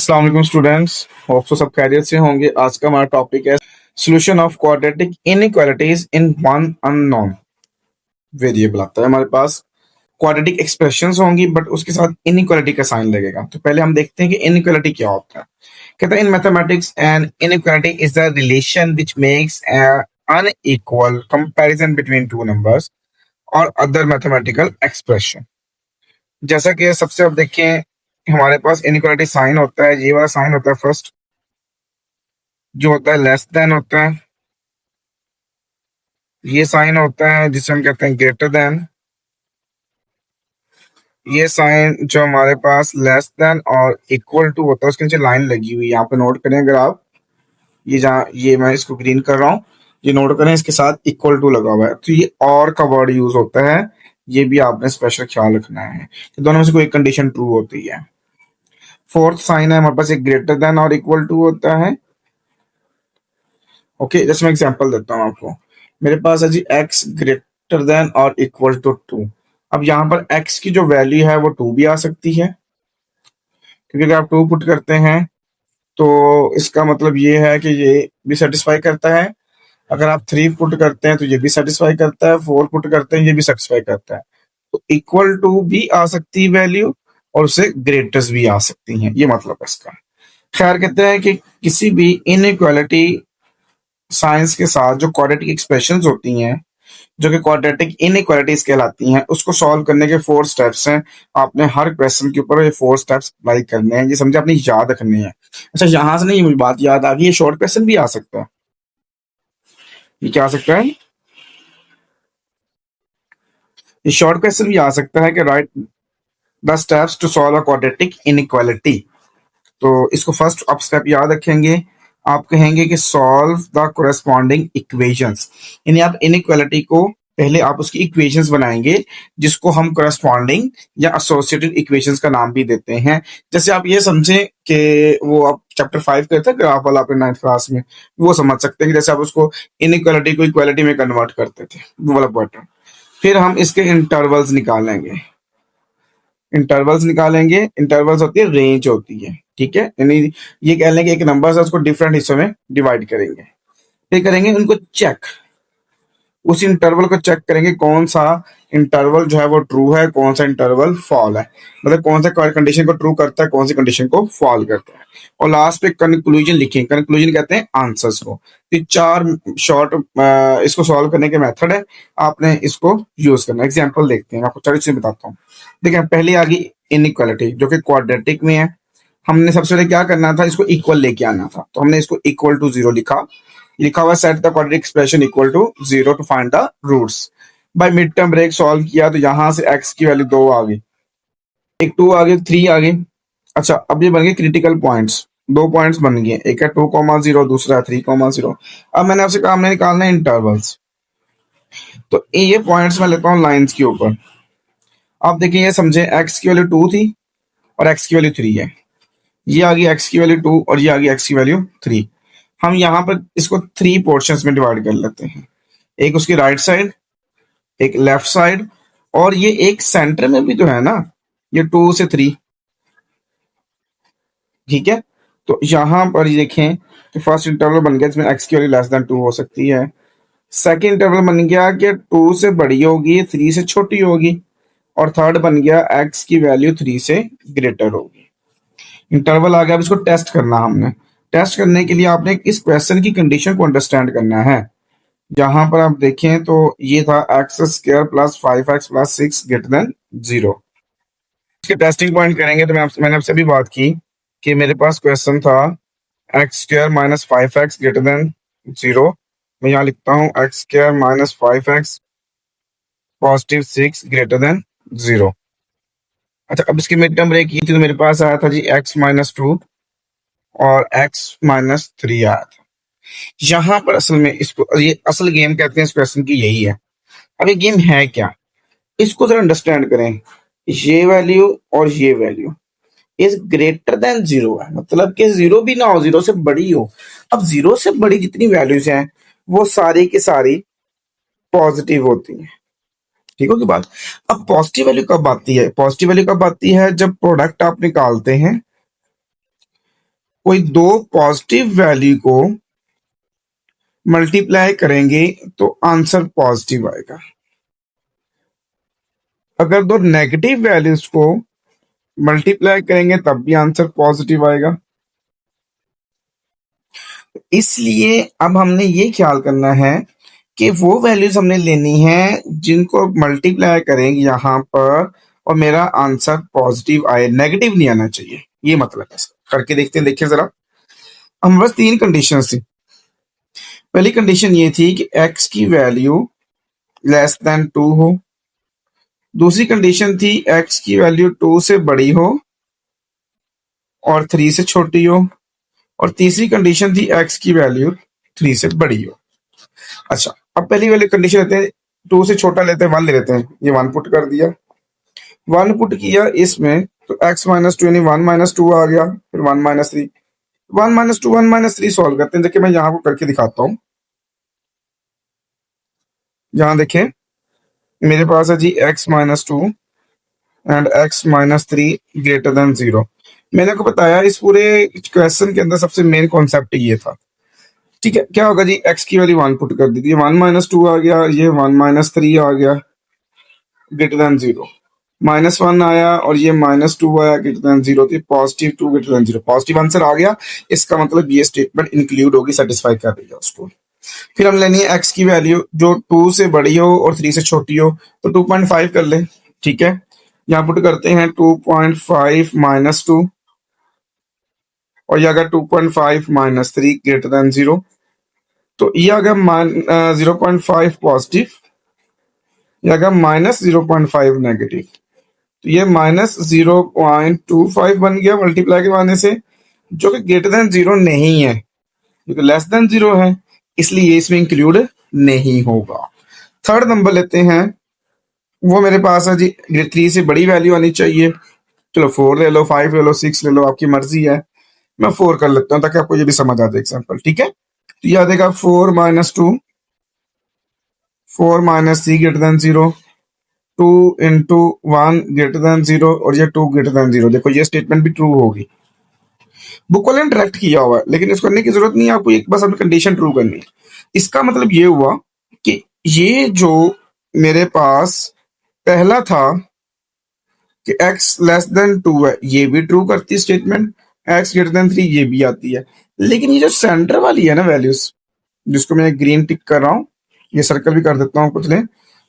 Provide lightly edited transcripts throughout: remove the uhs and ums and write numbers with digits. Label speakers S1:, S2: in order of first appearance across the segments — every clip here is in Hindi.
S1: अस्सलाम वालेकुम स्टूडेंट्स, होप सो सब खैरियत से होंगे। आज का हमारा टॉपिक है solution of quadratic inequalities in one unknown variable. आता है हमारे पास क्वाड्रेटिक एक्सप्रेशंस होंगी बट उसके साथ इनइक्वालिटी का साइन लगेगा। तो पहले हम देखते हैं कि इनइक्वालिटी क्या होता है। कहता है in mathematics and inequality is the relation which makes unequal comparison between two numbers और अदर मैथमेटिकल एक्सप्रेशन। जैसा कि सबसे अब देखें, हमारे पास इनइक्वालिटी साइन होता है, ये वाला साइन होता है फर्स्ट, जो होता है लेस देन होता है। ये साइन होता है जिसे हम कहते हैं ग्रेटर देन। ये साइन जो हमारे पास लेस देन और इक्वल टू होता है, उसके नीचे लाइन लगी हुई है, यहाँ पे नोट करें। अगर आप ये जहाँ ये मैं इसको ग्रीन कर रहा हूँ, ये नोट करें, इसके साथ इक्वल टू लगा हुआ है, तो ये और का वर्ड यूज होता है। ये भी आपने स्पेशल ख्याल रखना है कि दोनों में से कोई कंडीशन ट्रू होती है। फोर्थ साइन है हमारे पास एक ग्रेटर देन और इक्वल टू होता है। ओके, जैसे मैं एग्जांपल देता हूँ आपको। मेरे पास है जी x ग्रेटर देन और इक्वल टू 2। अब यहाँ पर x की जो वैल्यू है वो 2 भी आ सकती है, क्योंकि अगर आप 2 पुट करते हैं तो इसका मतलब ये है कि ये भी सेटिस्फाई करता है। अगर आप 3 पुट करते हैं तो ये भी सेटिस्फाई करता है, 4 पुट करते हैं ये भी सेटिस्फाई करता है। तो इक्वल टू भी आ सकती है वैल्यू, और उससे ग्रेटेस्ट भी आ सकती हैं, ये मतलब है इसका। खैर, कहते हैं कि किसी भी इनइक्वालिटी साइंस के साथ जो क्वाड्रेटिक एक्सप्रेशंस होती हैं, जो कि क्वाड्रेटिक इनइक्वालिटीज कहलाती हैं, उसको सॉल्व करने के 4 स्टेप्स हैं। आपने हर क्वेश्चन के ऊपर ये 4 स्टेप्स अप्लाई करने हैं, ये समझे, आपने याद रखने हैं। अच्छा, यहां से नहीं, मुझे बात याद आ गई, ये शॉर्ट क्वेश्चन भी आ सकता है। ये क्या आ सकता है? ये शॉर्ट क्वेश्चन भी आ सकता है कि write the steps to solve a quadratic inequality. तो इसको फर्स्ट आप स्टेप याद रखेंगे। आप कहेंगे कि सॉल्व द कोरेस्पॉन्डिंग इक्वेशंस, यानी आप इनइक्वालिटी को पहले आप उसकी इक्वेशंस बनाएंगे, जिसको हम कोरेस्पॉन्डिंग या एसोसिएटेड इक्वेशंस का नाम भी देते हैं। जैसे आप ये समझें कि वो आप चैप्टर 5 करते हैं ग्राफ वाला अपने 9th क्लास में, वो समझ सकते हैं कि जैसे आप उसको इनइक्वालिटी को इक्वालिटी में कन्वर्ट करते थे, वो वाला पैटर्न। फिर हम इसके इंटरवल्स निकालेंगे। इंटरवल्स होती है, रेंज होती है, ठीक है। यानी ये कह लें कि एक नंबर है, उसको डिफरेंट हिस्सों में डिवाइड करेंगे, फिर करेंगे उनको चेक। उस इंटरवल को चेक करेंगे कौन सा इंटरवल जो है वो ट्रू है, कौन सा इंटरवल फॉल है, मतलब कौन सा कंडीशन को ट्रू करता है, कौन सी कंडीशन को फॉल करता है। और लास्ट पे कंक्लूजन लिखेंगे। कंक्लूजन कहते हैं आंसर्स को। तो 4 शॉर्ट इसको सॉल्व करने के मेथड है, आपने इसको यूज करना। एग्जाम्पल देखते हैं, आपको 4 चीजें बताता हूँ। देखिए, पहले आ गई इनइक्वालिटी जो कि क्वाड्रेटिक में है। हमने सबसे पहले क्या करना था, इसको इक्वल लेके आना था, तो हमने इसको इक्वल टू 0 लिखा हुआ set the quadratic expression equal to 0 to find the roots. By mid term break solve किया तो यहां से x की वैल्यू 2 आ गई, एक 2 आ गई, 3 आ गई। अच्छा, अब ये बन गए क्रिटिकल पॉइंट्स। 2 पॉइंट्स बन गए, एक है 2,0, दूसरा है 3,0। अब मैंने आपसे कहा हमने निकालना है इंटरवल्स, तो ये पॉइंट्स मैं लेता हूँ लाइंस के ऊपर। आप देखिए, ये समझे x की वैल्यू 2 थी और x की वैल्यू 3 है। ये आ गई x की वैल्यू 2 और ये आ गई x की वैल्यू 3। हम यहाँ पर इसको 3 पोर्शंस में डिवाइड कर लेते हैं, एक उसकी राइट साइड, एक लेफ्ट साइड, और ये एक सेंटर में भी तो है ना, ये 2 से 3, ठीक है। तो यहाँ पर ये देखें कि फर्स्ट इंटरवल बन गया जिसमें x की वैल्यू लेस देन 2 हो सकती है। सेकेंड इंटरवल बन गया कि 2 से बड़ी होगी, 3 से छोटी होगी, और थर्ड बन गया x की वैल्यू 3 से ग्रेटर होगी। इंटरवल आ गया। अब इसको टेस्ट करना हमने। टेस्ट करने के लिए आपने इस क्वेश्चन की कंडीशन को अंडरस्टैंड करना है। यहाँ पर आप देखें तो ये था x square plus 5x plus 6 greater than 0। इसके टेस्टिंग पॉइंट करेंगे तो मैंने आपसे भी बात की कि मेरे पास क्वेश्चन था x square minus 5x greater than 0। मैं यहाँ लिखता हूँ x square minus 5x positive 6 greater than 0। अच्छा, अब इसकी मिड टर्म ब्रेक की थी तो मेरे पास आया था जी x माइनस 2 और x माइनस 3 आया था। यहाँ पर असल में इसको ये असल गेम कहते हैं इस क्वेश्चन की, यही है। अब ये गेम है क्या, इसको जरा अंडरस्टैंड करें। ये वैल्यू और ये वैल्यू इज ग्रेटर देन 0 है, मतलब कि 0 भी ना हो, 0 से बड़ी हो। अब 0 से बड़ी जितनी वैल्यूज हैं वो सारी की सारी पॉजिटिव होती हैं, ठीक होगी बात। अब पॉजिटिव वैल्यू कब आती है? पॉजिटिव वैल्यू कब आती है? जब प्रोडक्ट आप निकालते हैं कोई दो पॉजिटिव वैल्यू को मल्टीप्लाई करेंगे तो आंसर पॉजिटिव आएगा। अगर दो नेगेटिव वैल्यूज को मल्टीप्लाई करेंगे तब भी आंसर पॉजिटिव आएगा। इसलिए अब हमने ये ख्याल करना है कि वो वैल्यूज हमने लेनी है जिनको मल्टीप्लाई करेंगे यहाँ पर और मेरा आंसर पॉजिटिव आए, नेगेटिव नहीं आना चाहिए। ये मतलब है इसका। करके देखते हैं, देखिए जरा। हम बस तीन कंडीशन थी। पहली कंडीशन ये थी कि x की वैल्यू लेस देन 2 हो। दूसरी कंडीशन थी x की वैल्यू 2 से बड़ी हो और 3 से छोटी हो। और तीसरी कंडीशन थी x की वैल्यू 3 से बड़ी हो। अच्छा, अब पहली वाली कंडीशन लेते हैं, 2 से छोटा लेते हैं, 1 ले लेते हैं। ये 1 पुट कर दिया, 1 पुट किया इसमें तो x माइनस टू यानी 1 माइनस टू आ गया, फिर 1 minus three, 1 minus two 1 minus three solve करते हैं। देखिए मैं यहाँ को करके दिखाता हूँ। यहाँ देखें मेरे पास है जी x minus two and x minus three greater than 0। मैंने आपको बताया इस पूरे क्वेश्चन के अंदर सबसे मेन कॉन्सेप्ट ये था। ठीक है, क्या होगा जी, x की वैल्यू 1 पुट कर दी थी, 1 माइनस टू आ गया, ये 1 माइनस थ्री आ गया ग्रेटर देन 0, माइनस 1 आया और ये माइनस टू आया ग्रेटर देन 0, तो positive 2 greater than 0, positive answer आ गया। इसका मतलब ये स्टेटमेंट इंक्लूड होगी, सेटिस्फाई कर रही है उसको। फिर हम लेनी है x की वैल्यू जो 2 से बड़ी हो और 3 से छोटी हो, तो 2.5 कर ले। ठीक है, यहाँ पुट करते हैं 2.5 माइनस टू और ये आ गया 2.5 माइनस थ्री ग्रेटर देन 0, तो ये आ गया 0.5 पॉजिटिव, ये आ गया माइनस 0.5 नेगेटिव, तो ये माइनस 0.25 बन गया मल्टीप्लाई के आने से, जो कि ग्रेटर देन 0 नहीं है, क्योंकि लेस देन 0 है, इसलिए इसमें इंक्लूड नहीं होगा। थर्ड नंबर लेते हैं, वो मेरे पास है जी 3 से बड़ी वैल्यू आनी चाहिए। चलो 4 ले लो, 5 ले लो, 6 ले लो, आपकी मर्जी है। मैं 4 कर लेता हूँ ताकि आपको ये भी समझ आ जाए एग्जाम्पल। ठीक है, तो याद आएगा 4 minus two, 4 minus three greater than 0, 2 into 1 greater than 0 और ये 2 ग्रेटर देन 0। देखो ये स्टेटमेंट भी ट्रू होगी, बुक वाले ने डायरेक्ट किया हुआ है, लेकिन इसको करने की जरूरत नहीं है आपको, एक बस अपनी कंडीशन ट्रू करनी है। इसका मतलब ये हुआ कि ये जो मेरे पास पहला था कि x लेस देन 2 है, ये भी ट्रू करती स्टेटमेंट, x ग्रेटर देन 3 ये भी आती है। लेकिन ये जो सेंटर वाली है ना वैल्यूज, जिसको मैं ग्रीन टिक कर रहा हूँ, ये सर्कल भी कर देता हूँ कुछ लें,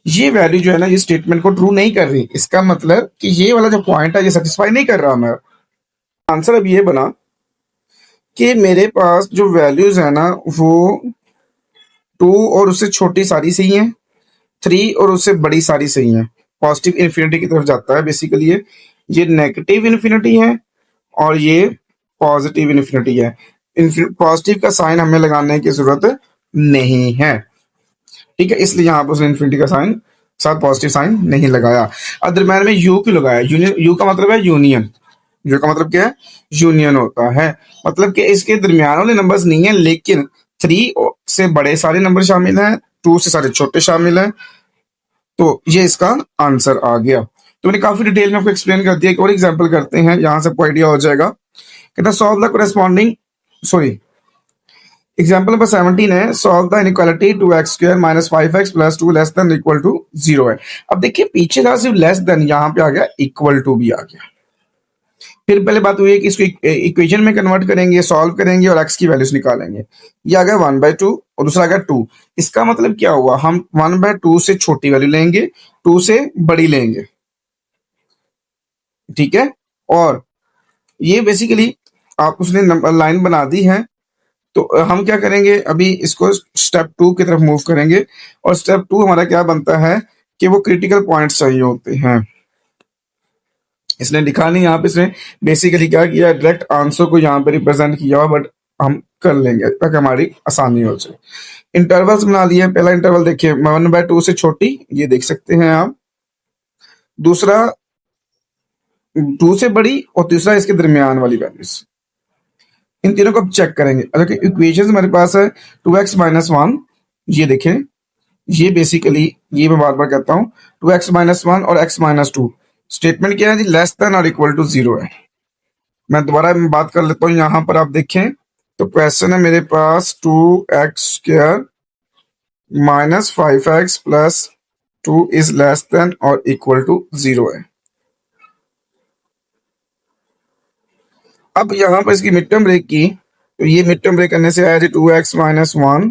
S1: ये वैल्यू जो है ना ये स्टेटमेंट को ट्रू नहीं कर रही। इसका मतलब कि ये वाला जो पॉइंट है ये सेटिस्फाई नहीं कर रहा। मैं आंसर अब ये बना कि मेरे पास जो वैल्यूज है ना वो 2 और उससे छोटी सारी सही है, 3 और उससे बड़ी सारी सही है। पॉजिटिव इन्फिनिटी की तरफ जाता है बेसिकली, ये नेगेटिव इन्फिनिटी है और ये पॉजिटिव इन्फिनिटी है। पॉजिटिव का साइन हमें लगाने की जरूरत नहीं है। ठीक है, इसलिए यहाँ पर उसने इन्फिनिटी का साइन साथ पॉजिटिव साइन नहीं लगाया। अब दरम्यान में यू क्यों लगाया? यूनियन, यू का मतलब है यूनियन, यू का मतलब क्या है? यूनियन होता है, मतलब कि इसके दरमियान वाले नंबर्स नहीं है, लेकिन 3 से बड़े सारे नंबर शामिल हैं, 2 से सारे छोटे शामिल हैं, तो ये इसका आंसर आ गया। तो मैंने काफी डिटेल में आपको एक्सप्लेन कर दिया। एक और एग्जांपल करते हैं, यहां से आपको आइडिया हो जाएगा। कहता है solve the corresponding, sorry example number 17 है, solve the inequality 2x square minus 5x plus 2 less than equal to 0 है। अब देखिए पीछे था सिर्फ लेस देन, यहाँ पे आ गया इक्वल टू भी आ गया। फिर पहले बात हुई है कि इसको इक्वेशन में कन्वर्ट करेंगे, सॉल्व करेंगे और x की वैल्यूज निकालेंगे। ये आ गया 1/2 और दूसरा आ गया 2। इसका मतलब क्या हुआ, हम 1/2 से छोटी वैल्यू लेंगे, 2 से बड़ी लेंगे। ठीक है, और ये बेसिकली आप उसने लाइन बना दी है, तो हम क्या करेंगे, अभी इसको स्टेप 2 की तरफ मूव करेंगे। और स्टेप 2 हमारा क्या बनता है कि वो क्रिटिकल पॉइंट्स चाहिए होते हैं। इसने लिखा नहीं यहाँ पे, इसने बेसिकली क्या किया, डायरेक्ट आंसर को यहाँ पे रिप्रेजेंट किया हुआ, बट हम कर लेंगे ताकि हमारी आसानी हो जाए। इंटरवल्स बना दिए। पहला इंटरवल देखिए 1/2 से छोटी, ये देख सकते हैं आप। दूसरा 2 से बड़ी और तीसरा इसके दरमियान वाली वैल्यूज। इन तीनों को अब चेक करेंगे। अगर इक्वेशन हमारे पास है 2x माइनस 1, ये देखें, ये बेसिकली ये मैं बार बार कहता हूँ 2x माइनस 1 और x माइनस 2। स्टेटमेंट क्या है जी, लेस देन और इक्वल टू 0 है। मैं दोबारा बात कर लेता हूँ। यहाँ पर आप देखें तो क्वेश्चन है मेरे पास 2x² minus 5x plus 2 is less than और इक्वल टू 0 है। अब यहाँ पर इसकी मिड टर्म ब्रेक की, तो ये मिड टर्म ब्रेक करने से आया जी 2x minus 1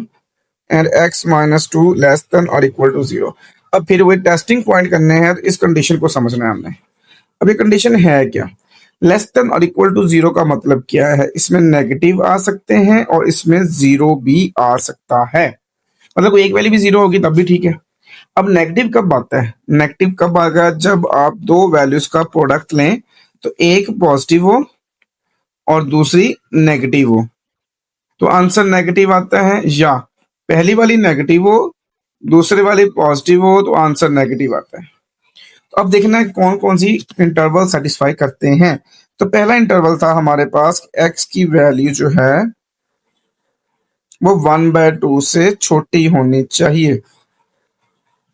S1: and x minus 2 less than और इक्वल टू 0। अब फिर वो टेस्टिंग पॉइंट करने हैं, तो इस कंडीशन को समझना है हमने। अब ये कंडीशन है क्या? लेस देन और इक्वल टू 0 का मतलब क्या है? इसमें नेगेटिव आ सकते हैं और इसमें 0 भी आ सकता है, मतलब कोई एक वैल्यू भी 0 होगी तब भी ठीक है। अब नेगेटिव कब आता है? नेगेटिव कब आएगा? जब आप दो वैल्यूज का प्रोडक्ट लें, तो एक पॉजिटिव हो और दूसरी नेगेटिव हो, तो आंसर नेगेटिव आता है। या पहली वाली नेगेटिव हो, दूसरी वाली पॉजिटिव हो, तो आंसर नेगेटिव आता है। तो अब देखना है कौन कौन सी इंटरवल सेटिस्फाई करते हैं। तो पहला इंटरवल था हमारे पास, x की वैल्यू जो है वो 1/2 से छोटी होनी चाहिए,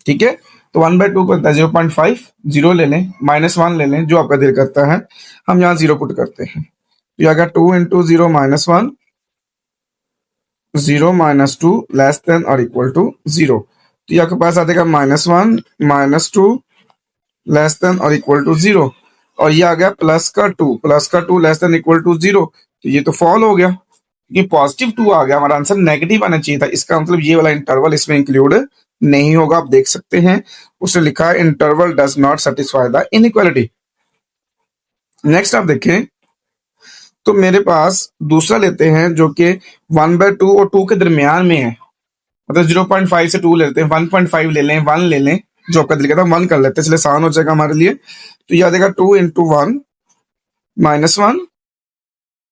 S1: ठीक है। तो 1/2 को 0.5, 0 ले लें, -1 ले लें, जो आपका दिल करता है। हम यहाँ 0 पुट करते हैं, तो आ गया 2 इंटू 0 -1, 0 माइनस 2 लेस देन और इक्वल टू 0। तो ये आपके पास आ जाएगा -1 -2 लेस देन और इक्वल टू 0, और ये आ गया प्लस का 2 लेस देन इक्वल टू 0। तो ये तो फॉल हो गया, ये पॉजिटिव 2 आ गया, हमारा आंसर नेगेटिव आना चाहिए था। इसका मतलब ये वाला इंटरवल इसमें इंक्लूड नहीं होगा। आप देख सकते हैं उसने लिखा है interval does not satisfy the inequality. Next आप देखें तो मेरे पास दूसरा लेते हैं जो कि 1/2 और 2 के दरमियान में है, मतलब 0.5 से 2 लेते हैं, 1.5 ले लें, 1 ले लें, जो आपका दिल कहता है 1 कर लेते हैं, इसलिए आसान हो जाएगा हमारे लिए। तो याद आएगा 2 इंटू 1 -1,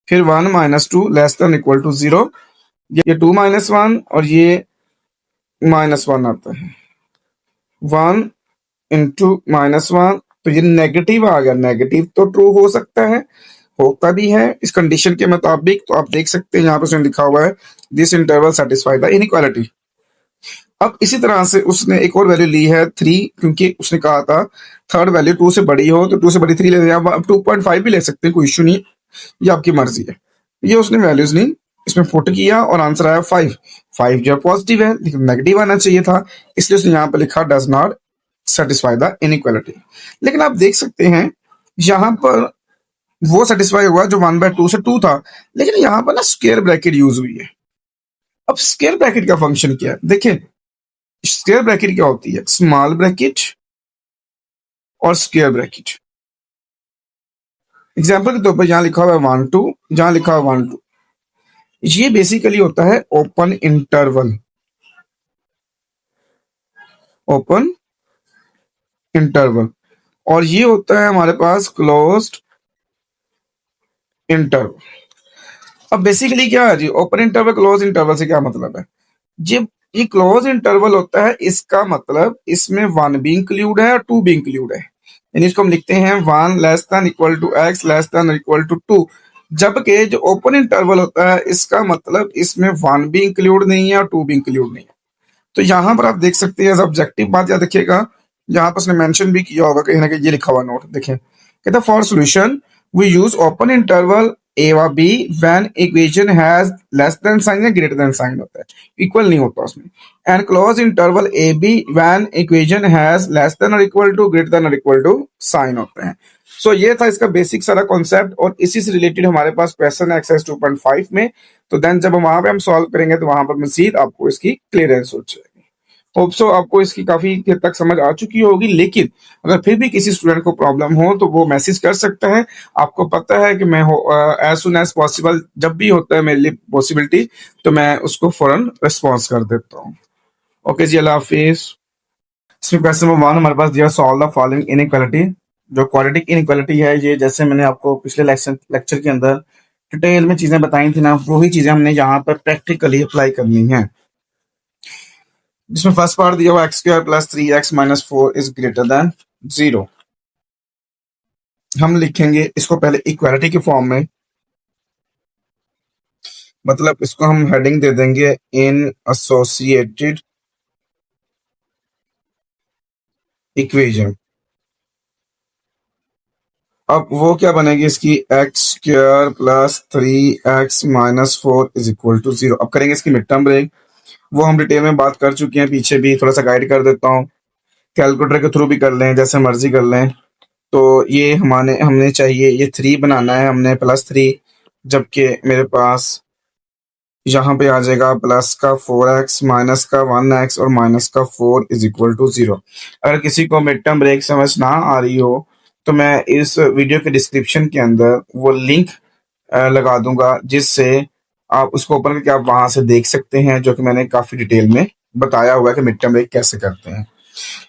S1: फिर 1 -2 लेस देन इक्वल टू 0। ये 2 -1 और ये -1 आता है, 1 इंटू -1, तो ये नेगेटिव आ गया। नेगेटिव तो ट्रू हो सकता है, होता भी है इस कंडीशन के मुताबिक। तो आप देख सकते हैं यहाँ पर उसने लिखा हुआ है this interval satisfy the inequality. अब इसी तरह से उसने एक और वैल्यू ली है 3, क्योंकि उसने कहा था थर्ड वैल्यू 2 से बड़ी हो, तो 2 से बड़ी 3 ले लें, आप 2.5 भी ले सकते हैं, कोई इश्यू नहीं, ये आपकी मर्जी है। ये उसने वैल्यूज ली, इसमें पुट किया और आंसर आया 5। 5 जो पॉजिटिव है लेकिन नेगेटिव आना चाहिए था, इसलिए उसने यहाँ पर लिखा does not satisfy the inequality. लेकिन आप देख सकते हैं यहाँ पर वो सेटिस्फाई हुआ जो 1/2 से 2 था, लेकिन यहाँ पर ना स्क्वायर ब्रैकेट यूज हुई है। अब स्क्वायर ब्रैकेट का फंक्शन क्या है? देखिए स्क्वायर ब्रैकेट क्या होती है, स्मॉल ब्रैकेट और स्क्वायर ब्रैकेट। एग्जाम्पल के तौर पर यहाँ लिखा हुआ है 1 2, जहां लिखा हुआ 1 2, ये बेसिकली होता है ओपन इंटरवल। ओपन इंटरवल, और ये होता है हमारे पास क्लोज्ड इंटरवल। अब बेसिकली क्या है जी, ओपन इंटरवल क्लोज इंटरवल से क्या मतलब है? जब ये क्लोज इंटरवल होता है, इसका मतलब इसमें 1 भी इंक्लूड है और 2 भी इंक्लूड है, यानी इसको हम लिखते हैं 1 less than equal to x less than equal to 2। जबकि जो ओपन इंटरवल होता है, इसका मतलब इसमें 1 भी इंक्लूड नहीं है और 2 भी इंक्लूड नहीं है। तो यहाँ पर आप देख सकते हैं ऑब्जेक्टिव बात याद रखिएगा, यहाँ पर उसने मेंशन भी किया होगा कहीं ना कहीं, ये लिखा हुआ नोट देखें, कहता for solution we use open interval A व B when equation has less than sign या ग्रेटर देन साइन होता है, इक्वल नहीं होता उसमें, and close interval A B when equation has less than और इक्वल टू ग्रेटर देन और इक्वल टू साइन होते हैं। सो ये था इसका बेसिक सारा कॉन्सेप्ट, और इसी से रिलेटेड हमारे पास क्वेश्चन है एक्सरसाइज 2.5 में। तो देन जब हम वहां पे हम सॉल्व करेंगे तो वहां पर मजीद आपको इसकी क्लियरेंस हो जाएगी। होप सो आपको इसकी काफी हद तक समझ आ चुकी होगी, लेकिन अगर फिर भी किसी स्टूडेंट को प्रॉब्लम हो तो वो मैसेज कर सकता है। आपको पता है कि मैं एज सुन एज पॉसिबल, जब भी होता है मेरे लिए पॉसिबिलिटी, तो मैं उसको फौरन रिस्पॉन्स कर देता हूँ। ओके जी, अल्लाह हाफिज। इसमें क्वेश्चन नंबर 1 हमारे पास दिया, सॉल्व द फॉलोइंग इनइक्वालिटी। जो क्वाड्रेटिक इनइक्वालिटी है, ये जैसे मैंने आपको पिछले लेक्चर के अंदर डिटेल में चीजें बताई थी ना, वही चीजें हमने यहाँ पर प्रैक्टिकली अप्लाई करनी है। जिसमें फर्स्ट पार्ट दिया हुआ x² plus 3x minus 4 is greater than 0। हम लिखेंगे इसको पहले इक्वालिटी के फॉर्म में, मतलब इसको हम हेडिंग दे देंगे इन एसोसिएटेड इक्वेशन। अब वो क्या बनेगी इसकी, x square plus 3x-4 is equal to 0। अब करेंगे इसकी मिड टर्म ब्रेक, वो हम डिटेल में बात कर चुके हैं पीछे भी, थोड़ा सा गाइड कर देता हूँ। कैलकुलेटर के थ्रू भी कर लें, जैसे मर्जी कर लें। तो ये हमने चाहिए ये 3 बनाना है, हमने +3, जबकि मेरे पास यहाँ पे आ जाएगा प्लस का 4x माइनस का 1x और माइनस का 4 इज इक्वल टू 0। अगर किसी को मिड टर्म ब्रेक समझ ना आ रही हो तो मैं इस वीडियो के डिस्क्रिप्शन के अंदर वो लिंक लगा दूंगा, जिससे आप उसको ओपन करके आप वहां से देख सकते हैं, जो कि मैंने काफी डिटेल में बताया हुआ है कि मिड टर्म ब्रेक कैसे करते हैं।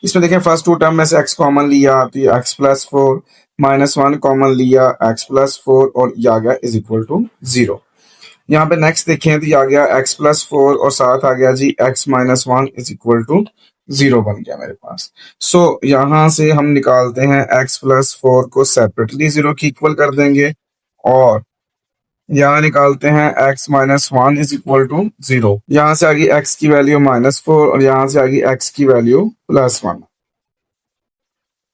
S1: इसमें देखें फर्स्ट टू टर्म में से x कॉमन लिया तो ये x+4, -1 कॉमन लिया x+4 और ये आ गया इज इक्वल टू 0। यहाँ पे नेक्स्ट देखें तो ये आ गया x+4 और साथ आ गया जी x-1 इज इक्वल टू 0 बन गया मेरे पास। सो यहाँ से हम निकालते हैं x+4 को सेपरेटली 0 की इक्वल कर देंगे और यहाँ निकालते हैं x-1 इज इक्वल टू 0। यहाँ से आ गई x की वैल्यू -4 और यहाँ से आ गई x की वैल्यू +1।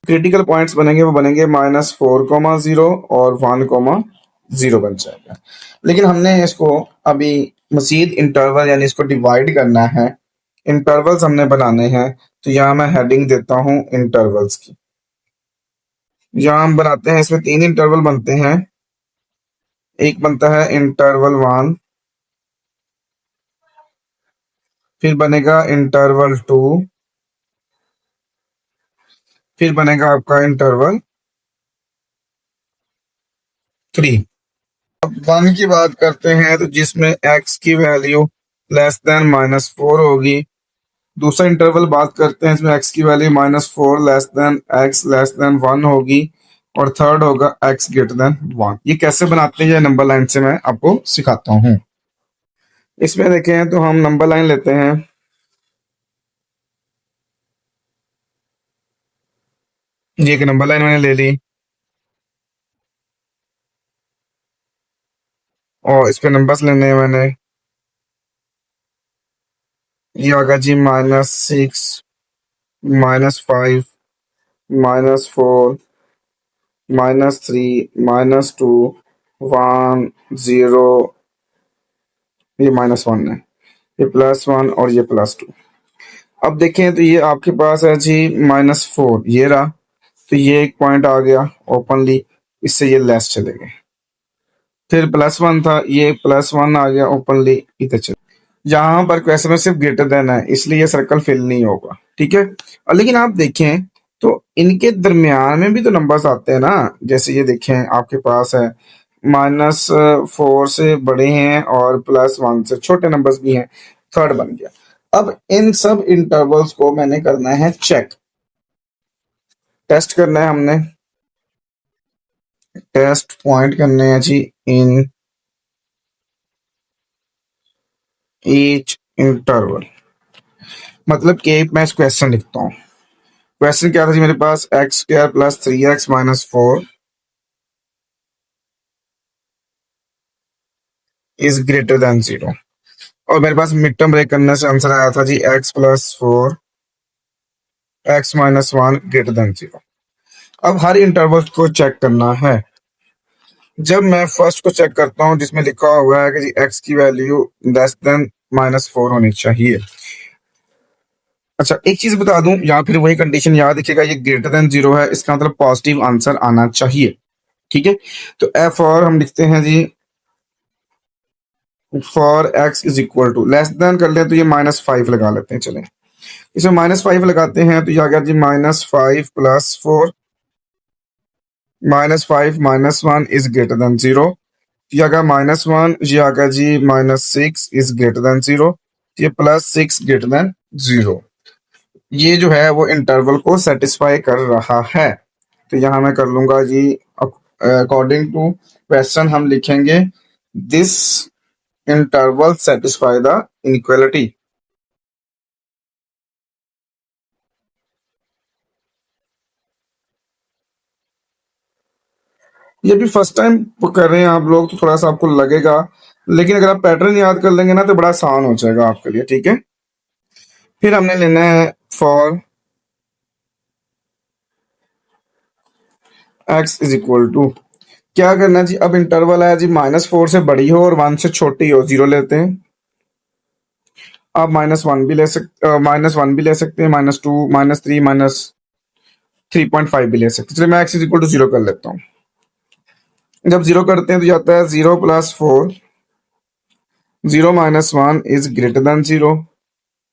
S1: क्रिटिकल पॉइंट्स बनेंगे वो बनेंगे -4, 0 और 1, 0 बन जाएगा। लेकिन हमने इसको अभी मजीद इंटरवल यानी इसको डिवाइड करना है, इंटरवल्स हमने बनाने हैं। तो यहाँ मैं हेडिंग देता हूँ इंटरवल्स की। यहाँ हम बनाते हैं, इसमें 3 इंटरवल बनते हैं। एक बनता है इंटरवल 1, फिर बनेगा इंटरवल 2, फिर बनेगा आपका इंटरवल 3। अब 1 की बात करते हैं तो जिसमें x की वैल्यू <-4 होगी। दूसरा इंटरवल बात करते हैं, इसमें x की वैल्यू -4 x 1 होगी और थर्ड होगा x 1। ये कैसे बनाते हैं, ये नंबर लाइन से मैं आपको सिखाता हूँ। इसमें देखें तो हम नंबर लाइन लेते हैं, ये एक नंबर लाइन मैंने ले ली और इस पे नंबर्स लेने हैं मैंने। ये होगा जी -6, -5, -4, -3, -2, 1, 0, ये -1 है, ये +1 और ये +2। अब देखें तो ये आपके पास है जी -4, ये रहा। तो ये एक पॉइंट आ गया ओपनली, इससे ये लेस चले गए। फिर +1 था, ये +1 आ गया ओपनली, इधर चले। यहाँ पर क्वेश्चन में सिर्फ ग्रेटर देन है, इसलिए ये सर्कल फिल नहीं होगा, ठीक है। और लेकिन आप देखें तो इनके दरमियान में भी तो नंबर्स आते हैं ना। जैसे ये देखें आपके पास है -4 से बड़े हैं और +1 से छोटे नंबर्स भी हैं, थर्ड बन गया। अब इन सब इंटरवल्स को मैंने करना है चेक, टेस्ट करना है हमने। टेस्ट पॉइंट करने हैं जी इन ईच इंटरवल। मतलब कि मैं इस क्वेश्चन लिखता हूँ। क्वेश्चन क्या था जी मेरे पास, x² + 3x-4 is greater than 0। और मेरे पास मिड टर्म ब्रेक करने से आंसर आया था जी x+4 x-1 ग्रेटर देन 0। अब हर इंटरवल को चेक करना है। जब मैं फर्स्ट को चेक करता हूँ जिसमें लिखा हुआ है कि जी x की वैल्यू लेस देन -4 होनी चाहिए। अच्छा एक चीज बता दूं, या फिर वही कंडीशन याद रखिएगा, ये ग्रेटर देन 0 है, इसका मतलब पॉजिटिव आंसर आना चाहिए, ठीक है। तो एफ और हम लिखते हैं G for x is equal to, less than कर ले तो ये -5 लगा लेते हैं। चलें इसमें -5 लगाते हैं तो ये आ गया जी -5 + 4, -5 -1 इज ग्रेटर देन 0। ये आ गया -1, ये आ गया जी -6 इज ग्रेटर देन 0, ये +6 ग्रेटर देन 0। ये जो है वो इंटरवल को सेटिस्फाई कर रहा है। तो यहाँ मैं कर लूंगा जी अकॉर्डिंग टू क्वेश्चन हम लिखेंगे this interval satisfy the inequality. ये भी फर्स्ट टाइम कर रहे हैं आप लोग तो थोड़ा सा आपको लगेगा, लेकिन अगर आप पैटर्न याद कर लेंगे ना तो बड़ा आसान हो जाएगा आपके लिए, ठीक है। फिर हमने लेना है for x is equal to, क्या करना है जी, अब इंटरवल है जी -4 से बड़ी हो और 1 से छोटी हो, 0 लेते हैं। आप -1 भी ले सकते, -1 भी ले सकते हैं, -2, -3, -3.5 भी ले सकते हैं। चलिए मैं एक्स इज इक्वल टू 0 कर लेता हूँ। जब 0 करते हैं तो जाता है 0 + 4, 0 - 1 इज ग्रेटर देन 0,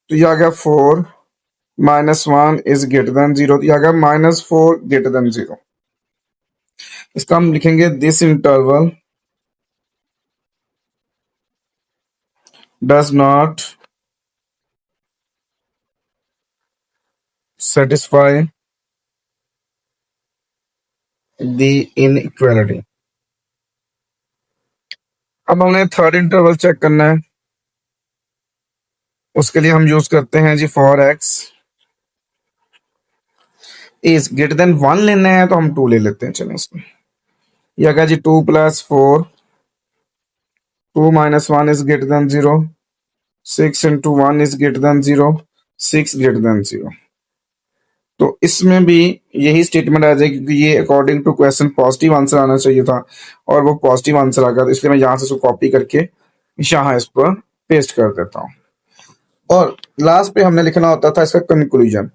S1: तो ये आ गया 4 - 1 इज ग्रेटर देन 0, तो ये आ गया -4 ग्रेटर देन 0। इसका हम लिखेंगे this interval does not satisfy the inequality. अब हमने थर्ड इंटरवल चेक करना है, उसके लिए हम यूज करते हैं G for x is greater than 1 लेना है तो हम 2 ले लेते हैं। चलें इसमें, यह क्या जी 2 + 4, 2 - 1 is greater than 0, 6 × 1 is greater than 0, 6 greater than 0। तो इसमें भी यही स्टेटमेंट आ जाएगी क्योंकि ये according to question positive answer आना चाहिए था और वो पॉजिटिव आंसर आ गया, तो इसलिए मैं यहाँ से कॉपी करके यहाँ इस पर पेस्ट कर देता हूँ। और लास्ट पे हमने लिखना होता था इसका कंक्लूजन।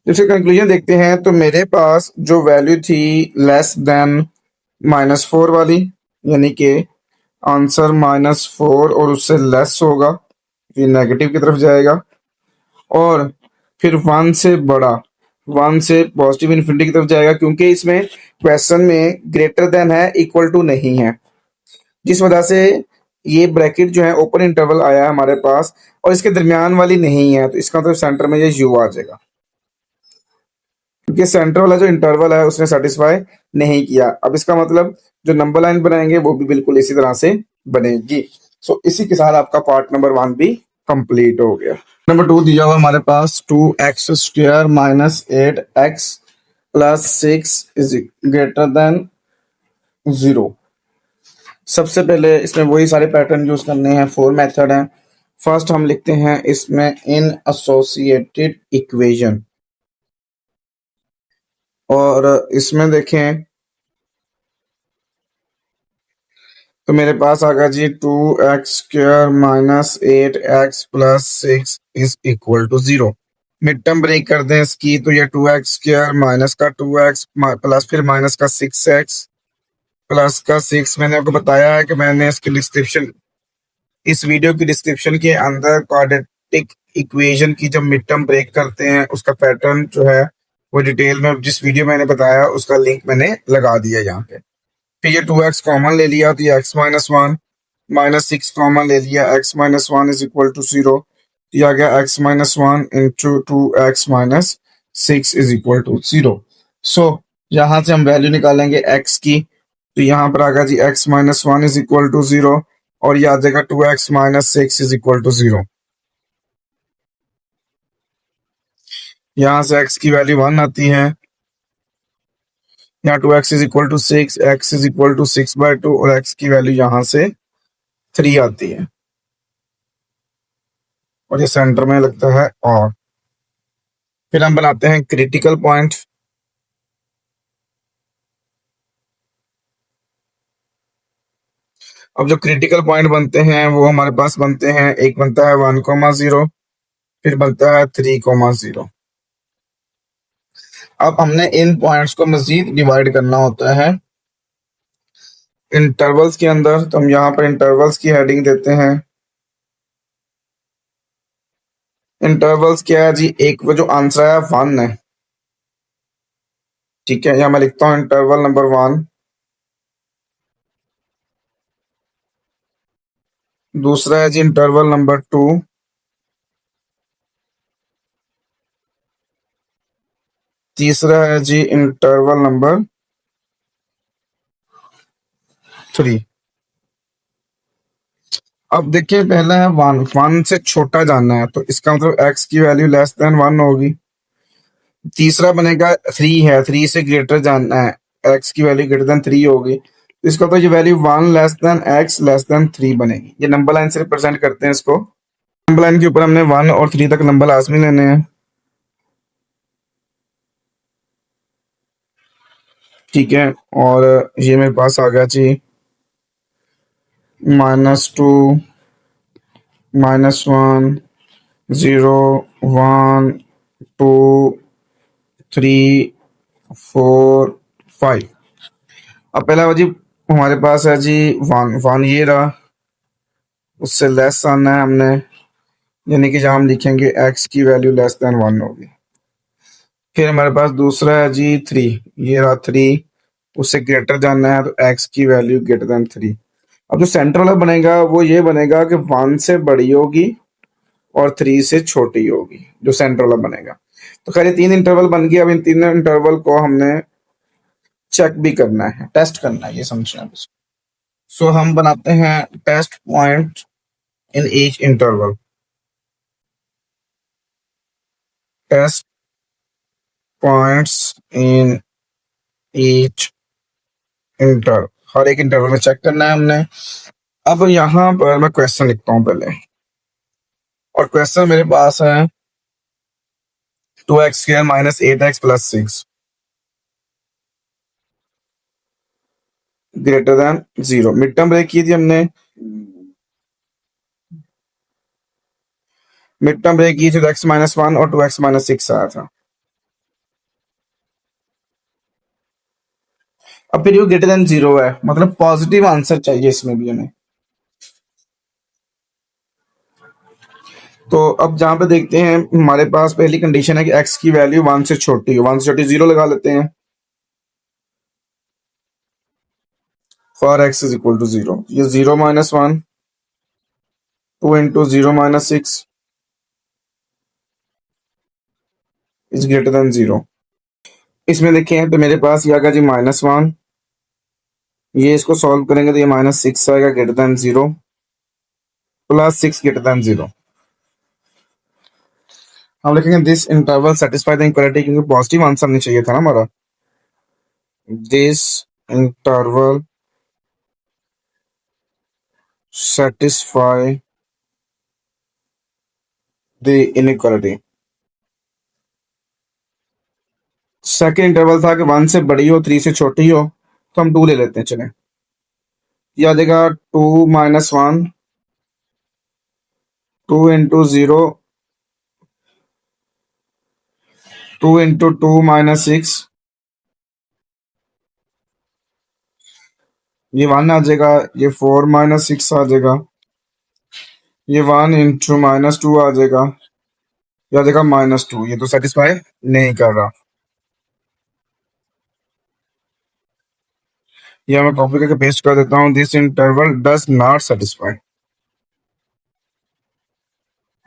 S1: जैसे कंक्लूजन देखते हैं तो मेरे पास जो वैल्यू थी लेस देन -4 वाली, यानी कि आंसर -4 और उससे लेस होगा, ये नेगेटिव की तरफ जाएगा। और फिर 1 से बड़ा, 1 से पॉजिटिव इन्फिनिटी की तरफ जाएगा, क्योंकि इसमें क्वेश्चन में ग्रेटर देन है, इक्वल टू नहीं है, जिस वजह से ये ब्रैकेट जो है ओपन इंटरवल आया है हमारे पास और इसके दरमियान वाली नहीं है, तो इसका मतलब सेंटर में ये यू आ जाएगा, क्योंकि सेंटर वाला जो इंटरवल है उसने सेटिस्फाई नहीं किया। अब इसका मतलब जो नंबर लाइन बनाएंगे वो भी बिल्कुल इसी तरह से बनेगी। सो इसी के साथ आपका पार्ट नंबर 1 भी कंप्लीट हो गया। नंबर 2 दिया हुआ हमारे पास 2x² - 8x + 6 is greater than 0। सबसे पहले इसमें वही सारे पैटर्न यूज करने हैं, 4 मेथड हैं। फर्स्ट हम लिखते हैं इसमें इन एसोसिएटेड इक्वेशन, और इसमें देखें तो मेरे पास आ गया जी 2x² - 8x + 6 is equal to 0। Mid term break कर दें इसकी तो ये 2x² माइनस का 2x प्लस फिर माइनस का 6x प्लस का 6। मैंने आपको बताया है कि मैंने इसकी डिस्क्रिप्शन, इस वीडियो की डिस्क्रिप्शन के अंदर क्वाड्रेटिक इक्वेशन की जब मिड टर्म ब्रेक करते हैं उसका पैटर्न जो है वो डिटेल में जिस वीडियो मैंने बताया उसका लिंक मैंने लगा दिया यहाँ पे। फिर ये 2x कॉमन ले लिया तो ये x - 1 -6 कॉमन ले लिया, x - 1 इज इक्वल टू 0, ये आ गया x - 1 into 2x - 6 is equal to 0। So यहाँ से हम वैल्यू निकालेंगे x की, तो यहाँ पर आ गया जी x - 1 इज इक्वल टू 0 और ये आ जाएगा 2x - 6 इज इक्वल टू 0। यहाँ से x की वैल्यू 1 आती है, यहाँ 2x is equal to 6, x is equal to 6/2 और x की वैल्यू यहाँ से 3 आती है और ये सेंटर में लगता है। और फिर हम बनाते हैं क्रिटिकल पॉइंट। अब जो क्रिटिकल पॉइंट बनते हैं वो हमारे पास बनते हैं, एक बनता है 1,0, फिर बनता है 3,0। अब हमने इन पॉइंट्स को मजीद डिवाइड करना होता है इंटरवल्स के अंदर, तो हम यहाँ पर इंटरवल्स की हेडिंग देते हैं। इंटरवल्स क्या है जी, एक वो जो आंसर है 1 है, ठीक है, यहाँ मैं लिखता हूँ इंटरवल नंबर 1। दूसरा है जी इंटरवल नंबर 2। तीसरा है जी इंटरवल नंबर 3। अब देखिए पहला है 1 से छोटा जानना है, तो इसका मतलब x की वैल्यू लेस देन 1 होगी। तीसरा बनेगा 3 है, 3 से ग्रेटर जानना है, x की वैल्यू ग्रेटर देन 3 होगी, तो इसका तो ये value 1 less then x less then 3 बनेगी। ये नंबर लाइन से रिप्रेजेंट करते हैं इसको। नंबर लाइन के ऊपर हमने 1 और 3 तक नंबर लाजमी लेने हैं। ठीक है, और ये मेरे पास आ गया जी -2, -1, 0, 1, 2, 3, 4, 5। अब पहला जी हमारे पास है जी 1, 1 ये रहा, उससे लेस आना है हमने, यानी कि जहाँ हम लिखेंगे x की वैल्यू लेस देन 1 होगी। फिर हमारे पास दूसरा है जी 3, ये रहा 3, उससे ग्रेटर जानना है तो x की वैल्यू ग्रेटर देन 3। अब जो सेंटर वाला बनेगा वो ये बनेगा कि 1 से बड़ी होगी और 3 से छोटी होगी, जो सेंटर वाला बनेगा। तो खैर ये 3 इंटरवल बन गया। अब इन तीनों इंटरवल को हमने चेक भी करना है, टेस्ट करना है, ये समझना है। सो हम बनाते हैं test point in each interval. Test points in each inter, हर एक इंटरवल में चेक करना है हमने। अब यहाँ पर मैं क्वेश्चन लिखता हूँ पहले, और क्वेश्चन मेरे पास है 2x² -8x + 6 greater than 0। Mid term break की थी हमने, मिड टर्म ब्रेक की थी तो x-1 और 2x-6 आया था। अब फिर ये ग्रेटर देन 0 है, मतलब पॉजिटिव आंसर चाहिए इसमें भी हमें। तो अब जहां पे देखते हैं हमारे पास पहली कंडीशन है कि x की वैल्यू 1 से छोटी है, 1 से छोटी 0 लगा लेते हैं। For x is equal to 0, ये 0 - 1, 2 इंटू 0 - 6 इज ग्रेटर देन 0। इसमें देखें तो मेरे पास ये आ गया जी -1, ये इसको सॉल्व करेंगे तो ये -6 आएगा ग्रेटर देन 0, +6 ग्रेटर देन 0। हम लिखेंगे this interval satisfy the equality, क्योंकि पॉजिटिव आंसर नहीं चाहिए था ना हमारा। This interval satisfy the inequality. Second interval था कि 1 से बड़ी हो 3 से छोटी हो, तो हम 2 ले लेते हैं। चलें, ये आ जाएगा 2 - 1, 2 इंटू 0, 2 इंटू 2 - 6, ये 1 आ जाएगा, ये 4 - 6 आ जाएगा, ये 1 इंटू -2 आ जाएगा, ये आ जाएगा -2। ये तो सेटिस्फाई नहीं कर रहा, ये मैं कॉपी करके पेस्ट कर देता हूँ। This interval does not satisfy,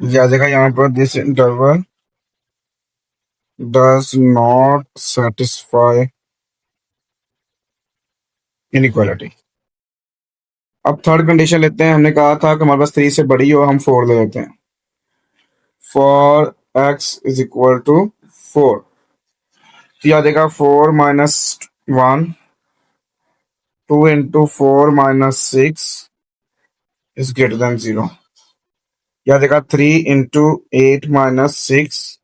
S1: ये आ जाएगा यहाँ पर, this interval does not satisfy inequality. अब थर्ड कंडीशन लेते हैं। हमने कहा था कि हमारे पास 3 से बड़ी हो, हम 4 ले लेते हैं। For x is equal to 4, तो आ जाएगा 4 - 1, 2 इंटू 4 - 6 इज ग्रेटर देन 0। या आ जाएगा 3 इंटू 8 - 6,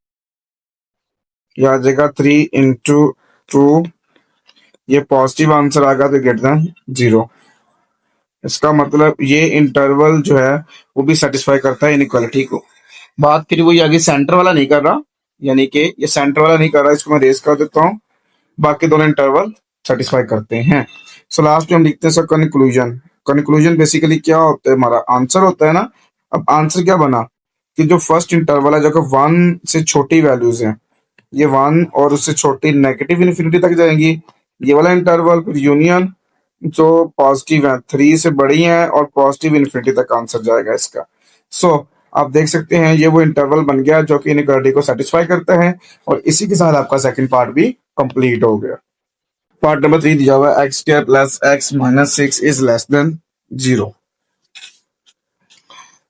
S1: या आ जाएगा 3 इंटू 2, ये पॉजिटिव आंसर आएगा तो ग्रेटर देन 0। इसका मतलब ये इंटरवल जो है वो भी सेटिस्फाई करता है इनइक्वालिटी को। बात फिर वही आगे सेंटर वाला नहीं कर रहा, यानी कि ये सेंटर वाला नहीं कर रहा, इसको मैं रेस कर देता हूँ। बाकी दोनों इंटरवल सेटिस्फाई करते हैं। सो लास्ट में हम लिखते हैं सर कंक्लूजन। कंक्लूजन बेसिकली क्या होता है, हमारा आंसर होता है ना। अब आंसर क्या बना कि जो फर्स्ट इंटरवल है, जो कि 1 से छोटी वैल्यूज हैं, ये 1 और उससे छोटी नेगेटिव इन्फिनिटी तक जाएंगी, ये वाला इंटरवल। फिर यूनियन जो पॉजिटिव है 3 से बड़ी है और पॉजिटिव इन्फिनिटी तक आंसर जाएगा इसका। सो आप देख सकते हैं ये वो इंटरवल बन गया जो कि इनइक्वालिटी को सेटिस्फाई करता है, और इसी के साथ आपका सेकंड पार्ट भी कंप्लीट हो गया। पार्ट नंबर 3 दिया हुआ है x² + x - 6 is less than 0।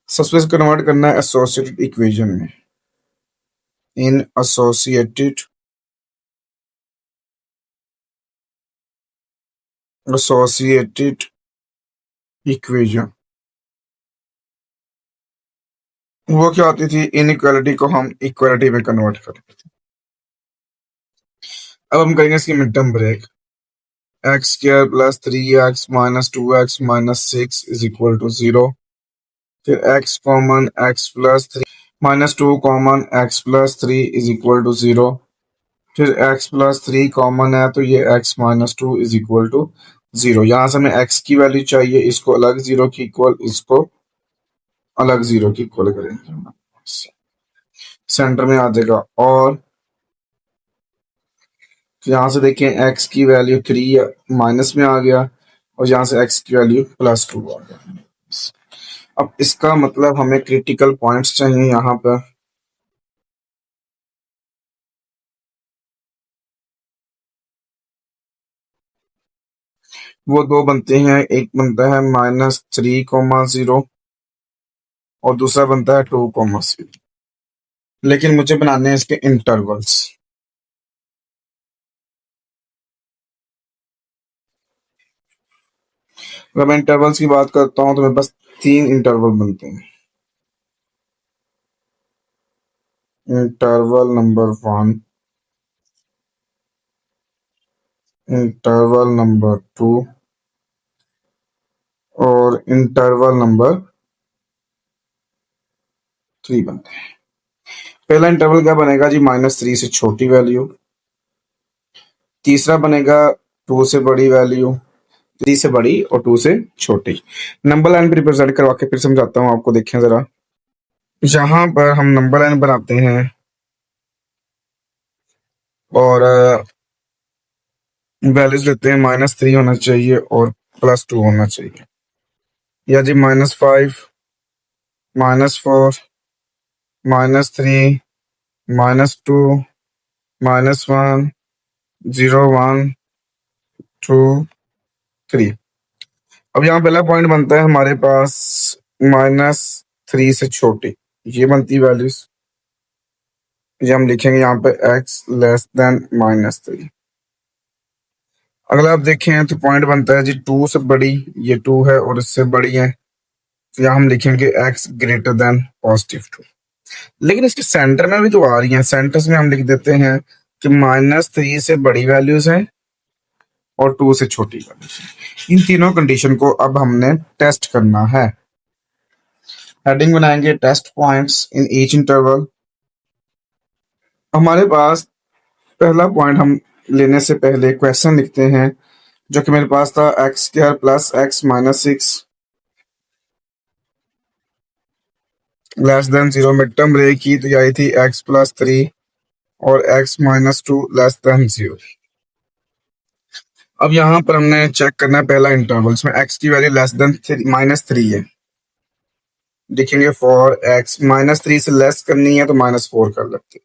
S1: सबसे कन्वर्ट करना है एसोसिएटेड इक्वेशन में। इन एसोसिएटेड इक्वेशन वो क्या होती थी, इनइक्वालिटी को हम इक्वालिटी में कन्वर्ट करते थे। अब हम करेंगे इसकी mid term break. X square plus 3x minus 2x minus 6 is equal to 0। फिर x common x plus 3 minus 2 common x plus 3 is equal to 0। फिर x प्लस 3 कॉमन है तो ये x minus 2 is equal to 0। यहाँ से हमें x की वैल्यू चाहिए, इसको अलग 0 की इक्वल, इसको अलग 0 की इक्वल करेंगे, सेंटर में आ जाएगा। और यहाँ से देखें x की वैल्यू 3 माइनस में आ गया और यहाँ से x की वैल्यू प्लस 2 आ गया। अब इसका मतलब हमें क्रिटिकल पॉइंट्स चाहिए यहाँ पर। वो दो बनते हैं, एक बनता है -3,0 और दूसरा बनता है 2,0। लेकिन मुझे बनाने हैं इसके इंटरवल्स। अगर मैं इंटरवल्स की बात करता हूँ तो मेरे पास 3 इंटरवल बनते हैं। इंटरवल नंबर 1, इंटरवल नंबर 2 और इंटरवल नंबर 3 बनते हैं। पहला इंटरवल क्या बनेगा जी? -3 से छोटी वैल्यू। तीसरा बनेगा 2 से बड़ी वैल्यू, 3 से बड़ी और 2 से छोटी। नंबर लाइन पे रिप्रेजेंट करवा के फिर समझाता हूँ आपको, देखें जरा। यहाँ पर हम नंबर लाइन बनाते हैं और वैल्यूज लेते हैं। -3 होना चाहिए और +2 होना चाहिए। या जी -5, -4, -3, -2, -1, 0, 1, 2, 3। अब यहाँ पहला पॉइंट बनता है हमारे पास -3 से छोटी, ये बनती वैल्यूज। ये हम लिखेंगे यहाँ पे x लेस देन -3। अगर आप देखें तो पॉइंट बनता है जी 2 से बड़ी, ये 2 है और इससे बड़ी है, तो यहाँ हम लिखेंगे x ग्रेटर देन +2। लेकिन इसके सेंटर में भी तो आ रही है, सेंटर्स में हम लिख देते हैं कि -3 से बड़ी वैल्यूज हैं और 2 से छोटी वैल्यूज हैं। इन तीनों कंडीशन को अब हमने टेस्ट करना है। हेडिंग बनाएंगे test points in each interval. हमारे पास पहला पॉइंट हम लेने से पहले क्वेश्चन लिखते हैं, जो कि मेरे पास था x square plus x minus 6 less than 0। Mid term रे की तो आई थी x प्लस 3 और x माइनस 2 लेस देन 0। अब यहाँ पर हमने चेक करना है पहला इंटरवल, इसमें x की वैल्यू लेस देन -3 है। देखेंगे फॉर x -3 से लेस करनी है तो -4 कर लेते हैं।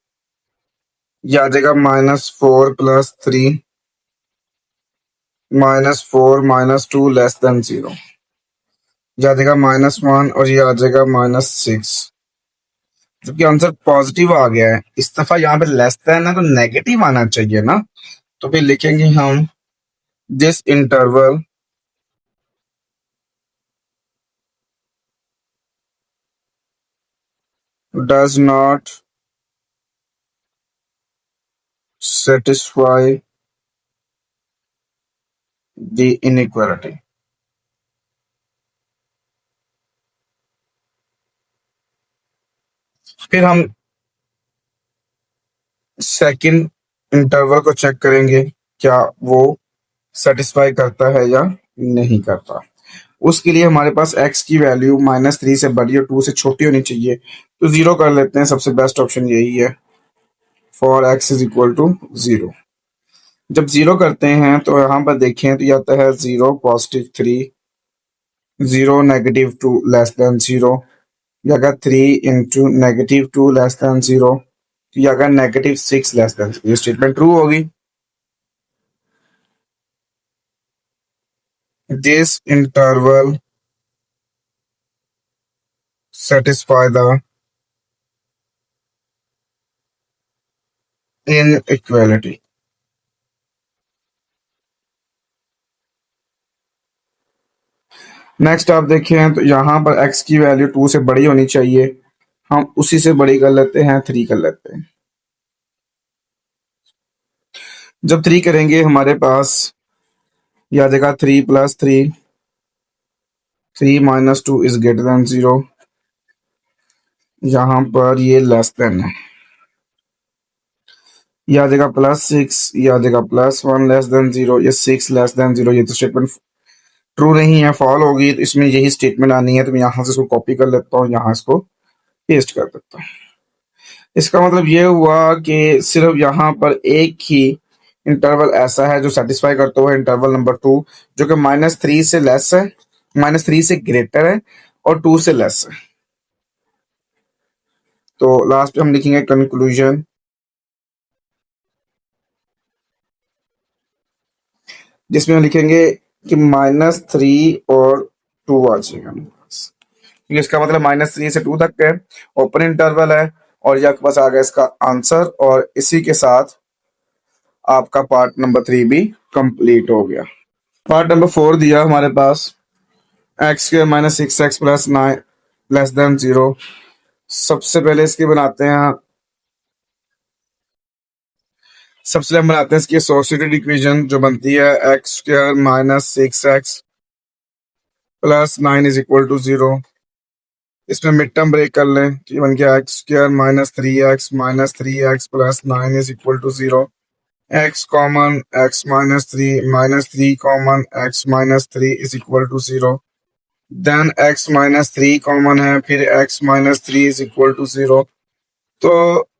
S1: यह आ जाएगा -4 प्लस 3 -4 -2 लेस देन 0। यह आ जाएगा -1 और ये आ जाएगा -6। जबकि आंसर पॉजिटिव आ गया है, इस दफा यहाँ पे लेस देन है तो नेगेटिव आना चाहिए ना। तो फिर लिखेंगे हम this interval does not satisfy the inequality। फिर हम सेकंड इंटरवल को चेक करेंगे क्या वो सेटिस्फाई करता है या नहीं करता। उसके लिए हमारे पास x की वैल्यू -3 से बड़ी और 2 से छोटी होनी चाहिए, तो 0 कर लेते हैं। सबसे बेस्ट ऑप्शन यही है, for x is equal to 0। जब 0 करते हैं तो यहाँ पर देखें तो ये आता है 0 +3, 0 -2 लेस देन 0। ये अगर 3 इंटू -2 लेस देन 0, तो ये अगर -6 लेस देन 0, ये स्टेटमेंट ट्रू होगी। This interval satisfy the inequality। Next आप देखें तो यहाँ पर x की वैल्यू 2 से बड़ी होनी चाहिए, हम उसी से बड़ी कर लेते हैं, 3 कर लेते हैं। जब 3 करेंगे हमारे पास ये आ जाएगा 3 + 3, 3 - 2 इज ग्रेटर देन 0, यहाँ पर ये लेस देन है। ये आ जाएगा +6, ये आ जाएगा +1 लेस देन 0, ये 6 लेस देन 0। ये तो स्टेटमेंट ट्रू नहीं है, फॉल होगी, तो इसमें यही स्टेटमेंट आनी है। तो मैं यहाँ से इसको कॉपी कर लेता हूँ, यहाँ इसको पेस्ट कर देता हूँ। इसका मतलब ये हुआ कि सिर्फ यहाँ पर एक ही इंटरवल ऐसा है जो सेटिस्फाई करता हुआ इंटरवल नंबर 2, जो कि -3 से लेस है, -3 से ग्रेटर है और 2 से लेस है। तो लास्ट पे हम लिखेंगे कंक्लूजन, जिसमें हम लिखेंगे कि -3 और 2 आ जाएगा। इसका मतलब -3 से 2 तक है, ओपन इंटरवल है, और ये आपके पास आ गया इसका आंसर। और इसी के साथ आपका पार्ट नंबर 3 भी कंप्लीट हो गया। पार्ट नंबर 4 दिया हमारे पास, x² - 6x + 9 लेस देन 0। सबसे पहले इसकी बनाते हैं, सबसे पहले हम बनाते हैं इसकी एसोसिएटेड इक्वेशन, जो बनती है x² - 6x + 9 = 0। इसमें मिड टर्म ब्रेक कर लें तो ये बन गया x² - 3x - 3x + 9 = 0। x common, x - 3 - 3 common, x - 3 = 0। Then x - 3 common है, फिर x - 3 = 0। तो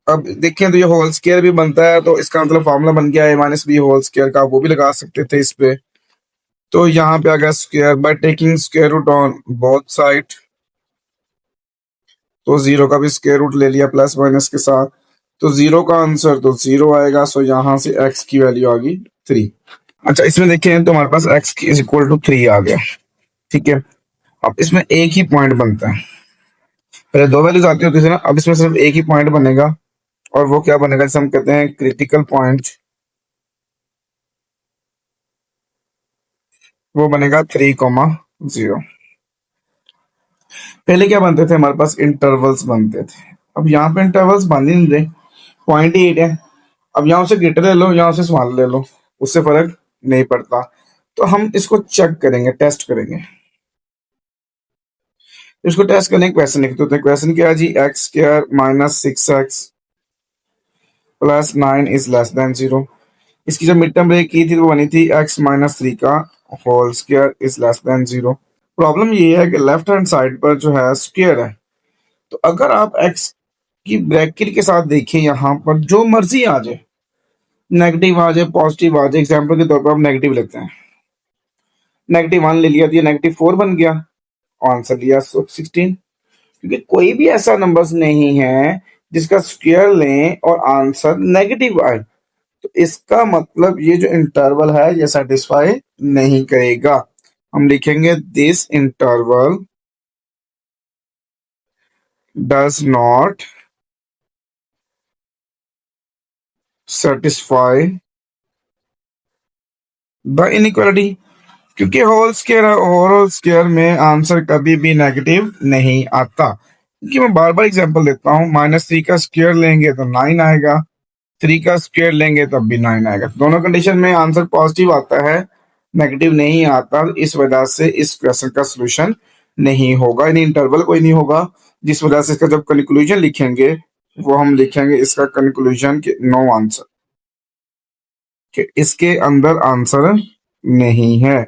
S1: अब देखें तो ये होल स्क्वायर भी बनता है, तो इसका मतलब फॉर्मूला बन गया a - b होल स्क्वायर का, वो भी लगा सकते थे इस पे। तो यहाँ पे आ गया square by taking square root on both side, तो 0 का भी स्क्वायर रूट ले लिया प्लस माइनस के साथ, तो 0 का आंसर तो 0 आएगा। सो यहाँ से x की वैल्यू आ गई 3। अच्छा, इसमें देखें तो हमारे पास x = 3 आ गया, ठीक है। अब इसमें एक ही पॉइंट बनता है, पहले दो वैल्यूज आती होती थी ना, अब इसमें सिर्फ एक ही पॉइंट बनेगा, और वो क्या बनेगा, जिसे हम कहते हैं क्रिटिकल पॉइंट। वो बनेगा 3,0। पहले क्या बनते थे, हमारे पास इंटरवल्स बनते थे। अब यहाँ पे इंटरवल्स बन ही नहीं रहे, पॉइंट ही 8 है। अब यहाँ से ग्रेटर ले लो, यहाँ से स्मॉल ले लो, उससे फर्क नहीं पड़ता। तो हम इसको चेक करेंगे, टेस्ट करेंगे। इसको टेस्ट करने के क्वेश्चन लिखते होते हैं। क्वेश्चन क्या है जी, x² - 6x + 9 is less than 0। इसकी जब मिड टर्म ब्रेक की थी तो वो बनी थी x - 3 का whole square is less than 0। Problem ये है कि लेफ्ट हैंड साइड पर जो है स्क्वायर है, तो अगर आप x की ब्रैकेट के साथ देखें, यहाँ पर जो मर्जी आ जाए, नेगेटिव आ जाए, पॉजिटिव आ जाए, एग्जाम्पल के तौर पर हम नेगेटिव लेते हैं, -1 ले लिया तो ये -4 बन गया, आंसर लिया 16। क्योंकि कोई भी ऐसा नंबर नहीं है जिसका स्क्वायर लें और आंसर नेगेटिव आए, तो इसका मतलब ये जो इंटरवल है ये सेटिस्फाई नहीं करेगा। हम लिखेंगे this interval does not satisfy the inequality, क्योंकि होल स्क्वायर है, होल स्क्वायर में आंसर कभी भी नेगेटिव नहीं आता। क्योंकि मैं बार बार एग्जांपल देता हूँ, -3 का स्क्वायर लेंगे तो 9 आएगा, 3 का स्क्वायर लेंगे तब भी 9 आएगा। दोनों कंडीशन में आंसर पॉजिटिव आता है, नेगेटिव नहीं आता। इस वजह से इस क्वेश्चन का सोल्यूशन नहीं होगा, यानी इंटरवल कोई नहीं होगा। जिस वजह से इसका जब कंक्लूजन लिखेंगे, वो हम लिखेंगे इसका कंक्लूजन के नो आंसर, कि इसके अंदर आंसर नहीं है,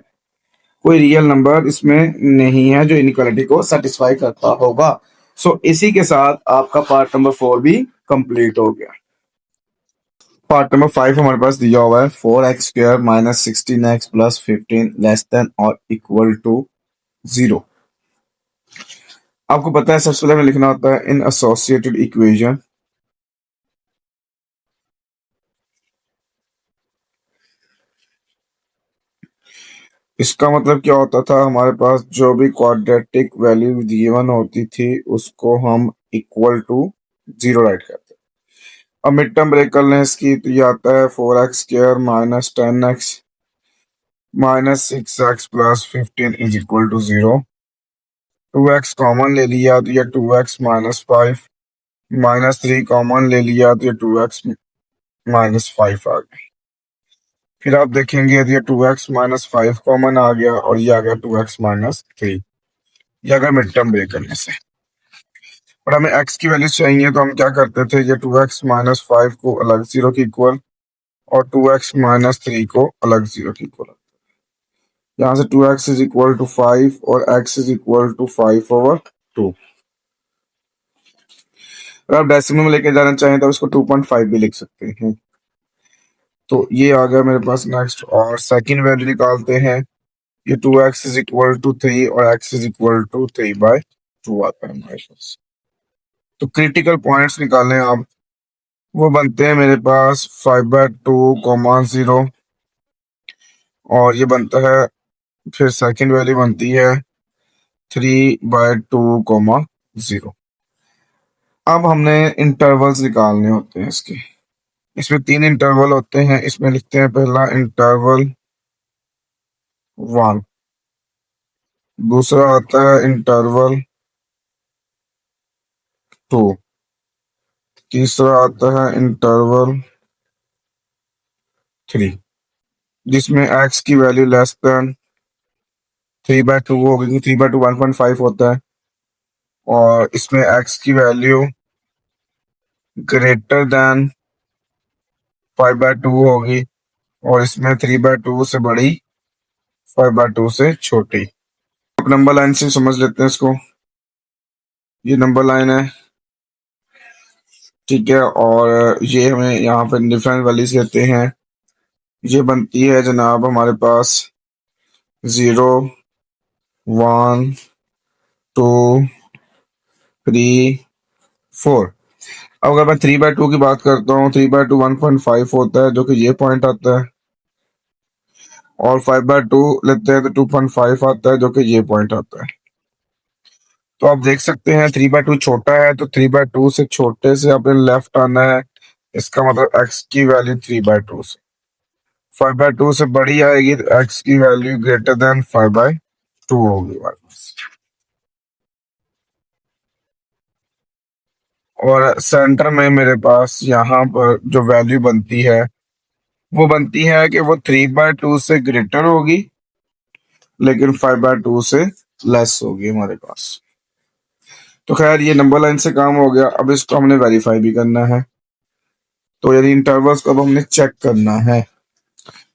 S1: कोई रियल नंबर इसमें नहीं है जो इनइक्वालिटी को सेटिस्फाई करता होगा। सो इसी के साथ आपका पार्ट नंबर 4 भी कंप्लीट हो गया। पार्ट नंबर 5 हमारे पास दिया हुआ है, 4x² - 16x + 15 लेस देन और इक्वल टू 0। आपको पता है सबसे पहले हमें लिखना होता है इन एसोसिएटेड इक्वेशन। इसका मतलब क्या होता था, हमारे पास जो भी क्वाड्रेटिक वैल्यू गिवन होती थी उसको हम इक्वल टू 0 राइट करते हैं। अब मिड टर्म ब्रेक कर लें इसकी, तो ये आता है 4x² - 10x - 6x + 15 = 0। 2x common ले लिया तो ये 2x - 5, -3 कॉमन ले लिया तो ये 2x - 5 आ गया। फिर आप देखेंगे यदि ये 2x माइनस 5 कॉमन आ गया और ये आ गया 2x माइनस 3, ये अगर मिड टर्म ब्रेक करने से। और हमें x की वैल्यूज चाहिए तो हम क्या करते थे, ये 2x माइनस 5 को अलग जीरो की इक्वल और 2x माइनस 3 को अलग जीरो की इक्वल। यहाँ से 2x इज इक्वल टू 5 और x इज इक्वल टू 5/2। अगर आप डेसिमल में लेके जाना चाहें तो इसको 2.5 भी लिख सकते हैं। तो ये आ गया मेरे पास नेक्स्ट, और सेकंड वैल्यू निकालते हैं। ये 2x इज इक्वल टू 3 और x इज इक्वल टू 3/2 आता है हमारे पास। तो क्रिटिकल पॉइंट्स निकालें आप, वो बनते हैं मेरे पास 5/2, 0, और ये बनता है, फिर सेकंड वैल्यू बनती है 3/2, 0। अब हमने इंटरवल्स निकालने होते हैं इसके। इसमें 3 इंटरवल होते हैं। इसमें लिखते हैं पहला इंटरवल 1, दूसरा आता है इंटरवल 2, तीसरा आता है इंटरवल 3, जिसमें x की वैल्यू लेस देन 3/2 होगी, क्योंकि 3/2 1.5 होता है, और इसमें x की वैल्यू ग्रेटर देन 5/2 होगी, और इसमें 3/2 से बड़ी, 5/2 से छोटी। अब नंबर लाइन से समझ लेते हैं इसको। ये नंबर लाइन है, ठीक है, और ये हमें यहाँ पे डिफरेंट वैल्यूज कहते हैं। ये बनती है जनाब हमारे पास 0, 1, 2, 3, 4। अब अगर मैं 3/2 की बात करता हूँ, 3/2 1.5 होता है, जो कि ये पॉइंट आता है, और 5/2 लेते हैं तो 2.5 आता है, जो कि ये पॉइंट आता है। तो आप देख सकते हैं 3/2 छोटा है, तो 3/2 से छोटे से अपने लेफ्ट आना है। इसका मतलब x की वैल्यू 3/2 से 5/2 से बड़ी आएगी, तो x की वैल्यू ग्रेटर देन 5/2 होगी हमारे पास। और सेंटर में मेरे पास यहाँ पर जो वैल्यू बनती है, वो बनती है कि वो 3/2 से ग्रेटर होगी, लेकिन 5/2 से लेस होगी हमारे पास। तो खैर ये नंबर लाइन से काम हो गया। अब इसको हमने वेरीफाई भी करना है। तो यदि इंटरवल्स को अब हमने चेक करना है,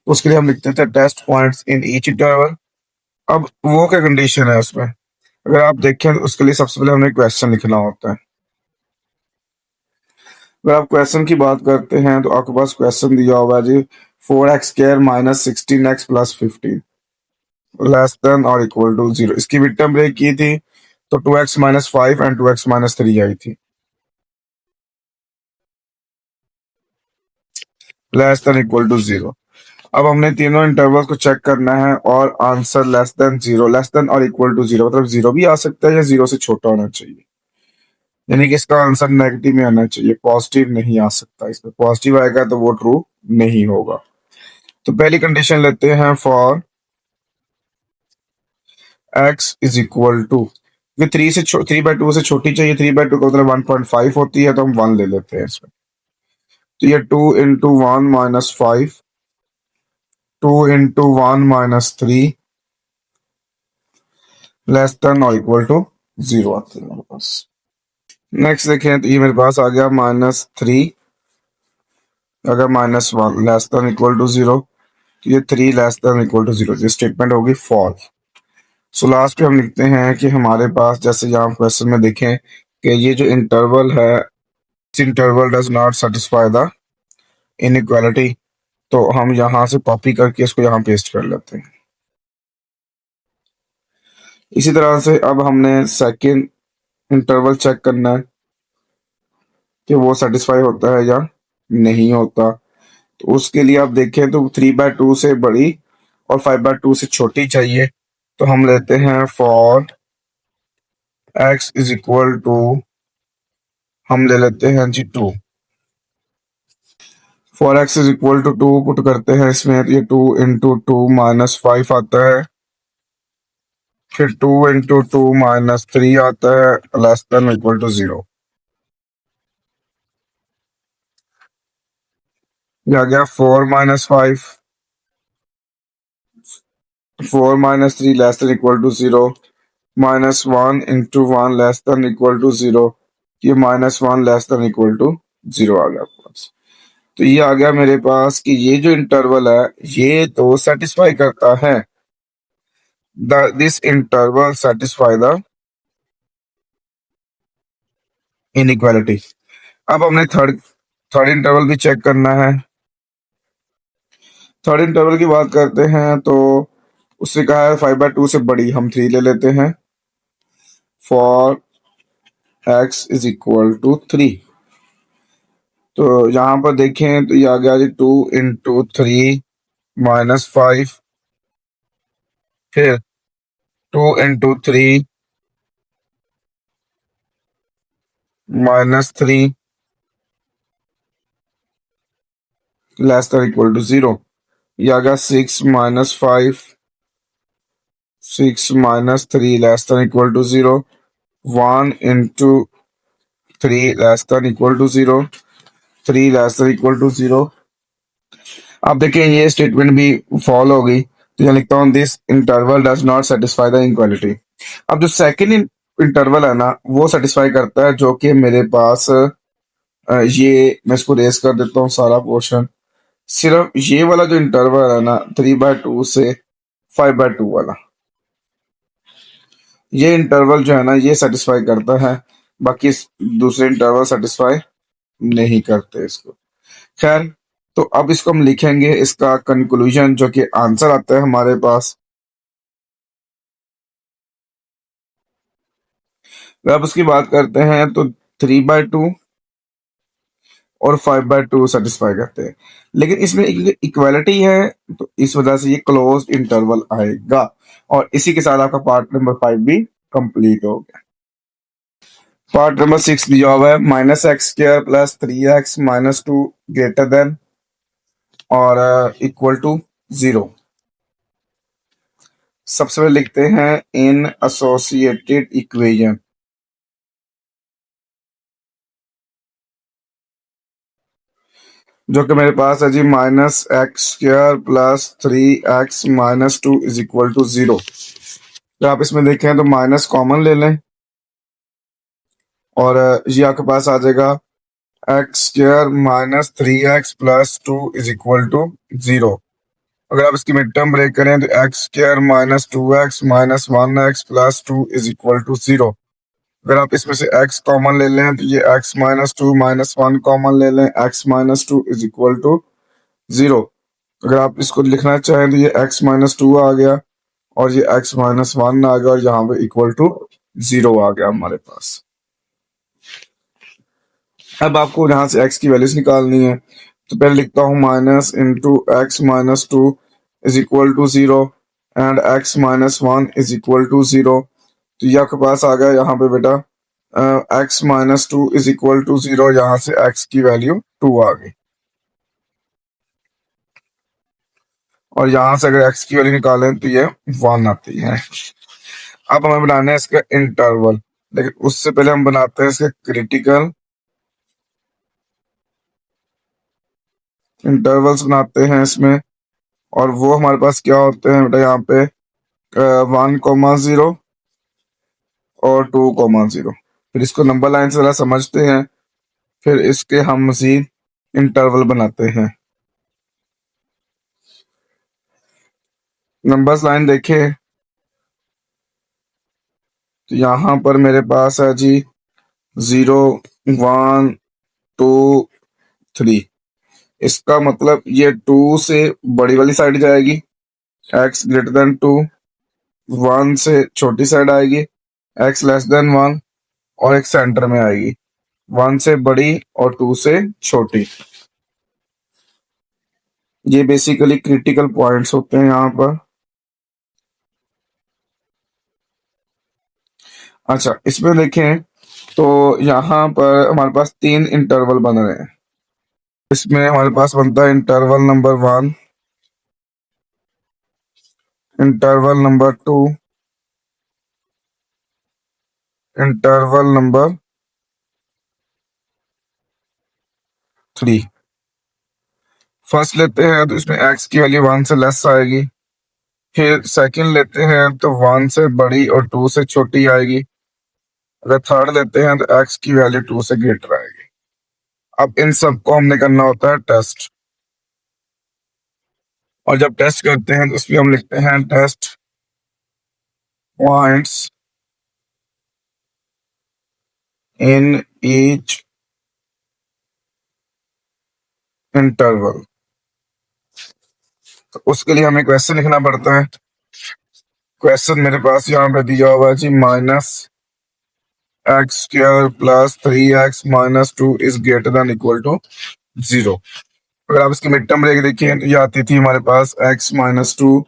S1: उसके लिए हम लिखते थे test points in each interval. अब वो क्या कंडीशन है उसमें, अगर आप देखें तो उसके लिए सबसे पहले हमें क्वेश्चन लिखना होता है। अगर आप क्वेश्चन की बात करते हैं तो आपके पास क्वेश्चन दिया हुआ है जी, 4x² minus 16x plus 15 less than और इक्वल टू 0। इसकी मिड टर्म ब्रेक की थी तो 2x minus 5 and 2x minus 3 आई थी, लेस देन इक्वल टू 0। अब हमने तीनों इंटरवल्स को चेक करना है, और answer less than 0, less than और इक्वल टू 0 मतलब 0 भी आ सकता है या 0 से छोटा होना चाहिए, यानी कि इसका आंसर नेगेटिव में आना चाहिए, पॉजिटिव नहीं आ सकता। इसमें पॉजिटिव आएगा तो वो ट्रू नहीं होगा। तो पहली कंडीशन लेते हैं, for x is equal to, 3/2 से छोटी चाहिए, 3/2 का मतलब 1.5 होती है, तो हम 1 ले लेते हैं इसमें। तो ये 2 into 1 minus 5, 2 into 1 minus 3 less than और इक्वल टू 0 आती है मेरे पास। नेक्स्ट देखें तो ये मेरे पास आ गया -3, अगर -1 लेस देन इक्वल टू 0, तो ये 3 लेस देन इक्वल टू 0, ये स्टेटमेंट होगी फॉल्स। सो लास्ट पे हम लिखते हैं कि हमारे पास, जैसे यहाँ क्वेश्चन में देखें कि ये जो इंटरवल है, इस interval does not satisfy the inequality, तो हम यहाँ से कॉपी करके इसको यहाँ पेस्ट कर लेते हैं। इसी तरह से अब हमने सेकंड इंटरवल चेक करना है कि वो सेटिस्फाई होता है या नहीं होता। तो उसके लिए आप देखें तो 3/2 से बड़ी और 5/2 से छोटी चाहिए, तो हम लेते हैं for x is equal to, हम ले लेते हैं जी 2। For x is equal to 2 put करते हैं इसमें, तो ये 2 इंटू 2 माइनस 5 आता है, फिर 2 इंटू 2 माइनस 3 आता है, लेस देन इक्वल टू 0। ये आ गया 4 minus 5, 4 minus 3 less than equal to 0, minus 1 into 1 less than equal to 0, ये minus 1 less than equal to 0 आ गया आपके पास। तो ये आ गया मेरे पास कि ये जो इंटरवल है ये तो सेटिस्फाई करता है, this interval satisfy the inequality. अब हमने थर्ड थर्ड इंटरवल भी चेक करना है। थर्ड इंटरवल की बात करते हैं तो उससे कहा है 5/2 से बड़ी, हम 3 ले लेते हैं for x is equal to 3। तो यहाँ पर देखें तो ये आ गया जी 2 इंटू 3 माइनस 5, फिर 2 into 3 minus 3 less than equal to 0, ये आ गया 6 minus 5, 6 minus 3 less than equal to 0, 1 into 3 less than equal to 0, 3 less than equal to 0। अब देखिए ये स्टेटमेंट भी फॉल हो गई, तो यहाँ लिखता हूँ this interval does not satisfy the inequality. अब जो सेकंड इंटरवल है ना वो सेटिस्फाई करता है, जो कि मेरे पास ये मैं इसको रेस कर देता हूँ सारा पोर्शन। सिर्फ ये वाला जो इंटरवल है ना 3/2 से 5/2 वाला, ये इंटरवल जो है ना ये सेटिस्फाई करता है, बाकी दूसरे इंटरवल सेटिस्फाई नहीं करते इसको। खैर, तो अब इसको हम लिखेंगे इसका कंक्लूजन, जो कि आंसर आता है हमारे पास। अब उसकी बात करते हैं तो 3/2 और 5/2 सेटिस्फाई करते हैं, लेकिन इसमें इक्वालिटी है तो इस वजह से ये क्लोज इंटरवल आएगा। और इसी के साथ आपका पार्ट नंबर 5 भी कंप्लीट हो गया। पार्ट नंबर 6 दिया हुआ है -x² + 3x - 2 ग्रेटर देन और इक्वल टू 0। सबसे पहले लिखते हैं इन एसोसिएटेड इक्वेशन, जो कि मेरे पास है जी -x² + 3x - 2 = 0। तो आप इसमें देखें तो माइनस कॉमन ले लें और ये आपके पास आ जाएगा x² - 3x + 2 = 0। अगर आप इसकी मिड टर्म ब्रेक करें तो x² - 2x - 1x + 2 = 0। अगर आप इसमें से x कॉमन ले लें तो ये x - 2 - 1 कॉमन ले लें, x - 2 = 0। अगर आप इसको लिखना चाहें तो ये x - 2 आ गया और ये x - 1 आ गया और यहाँ पे इक्वल टू 0 आ गया हमारे पास। अब आपको यहाँ से x की वैल्यूज निकालनी है, तो पहले लिखता हूँ minus into x - 2 = 0 and x - 1 = 0। तो ये आपके पास आ गया यहाँ पे बेटा x - 2 = 0, यहाँ से x की वैल्यू 2 आ गई और यहाँ से अगर x की वैल्यू निकालें तो ये 1 आती है। अब हमें बनाना है इसका इंटरवल, लेकिन उससे पहले हम बनाते हैं इसके क्रिटिकल इंटरवल्स बनाते हैं इसमें। और वो हमारे पास क्या होते हैं बेटा, यहाँ पे 1,0 और 2,0। फिर इसको नंबर लाइन से जरा समझते हैं, फिर इसके हम मजीद इंटरवल बनाते हैं। नंबर्स लाइन देखें तो यहाँ पर मेरे पास है जी 0, 1, 2, 3। इसका मतलब ये 2 से बड़ी वाली साइड जाएगी, x > 2, 1 से छोटी साइड आएगी, x < 1 और एक सेंटर में आएगी, 1 से बड़ी और 2 से छोटी। ये बेसिकली क्रिटिकल पॉइंट्स होते हैं यहाँ पर। अच्छा, इसमें देखें तो यहाँ पर हमारे पास 3 इंटरवल बन रहे हैं। इसमें हमारे पास बनता है interval number 1, interval number 2, interval number 3। First लेते हैं तो इसमें x की वैल्यू 1 से लेस आएगी, फिर सेकंड लेते हैं तो 1 से बड़ी और 2 से छोटी आएगी। अगर थर्ड लेते हैं तो x की वैल्यू 2 से ग्रेटर आएगी। अब इन सबको हमने करना होता है टेस्ट, और जब टेस्ट करते हैं तो उसमें हम लिखते हैं test points in each interval. तो उसके लिए हमें क्वेश्चन लिखना पड़ता है। क्वेश्चन मेरे पास यहाँ पे दिया हुआ है जी, -x² + 3x - 2 is greater than equal to 0। अगर आप इसकी मिड टर्म ब्रेक देखें तो ये आती थी हमारे पास x - 2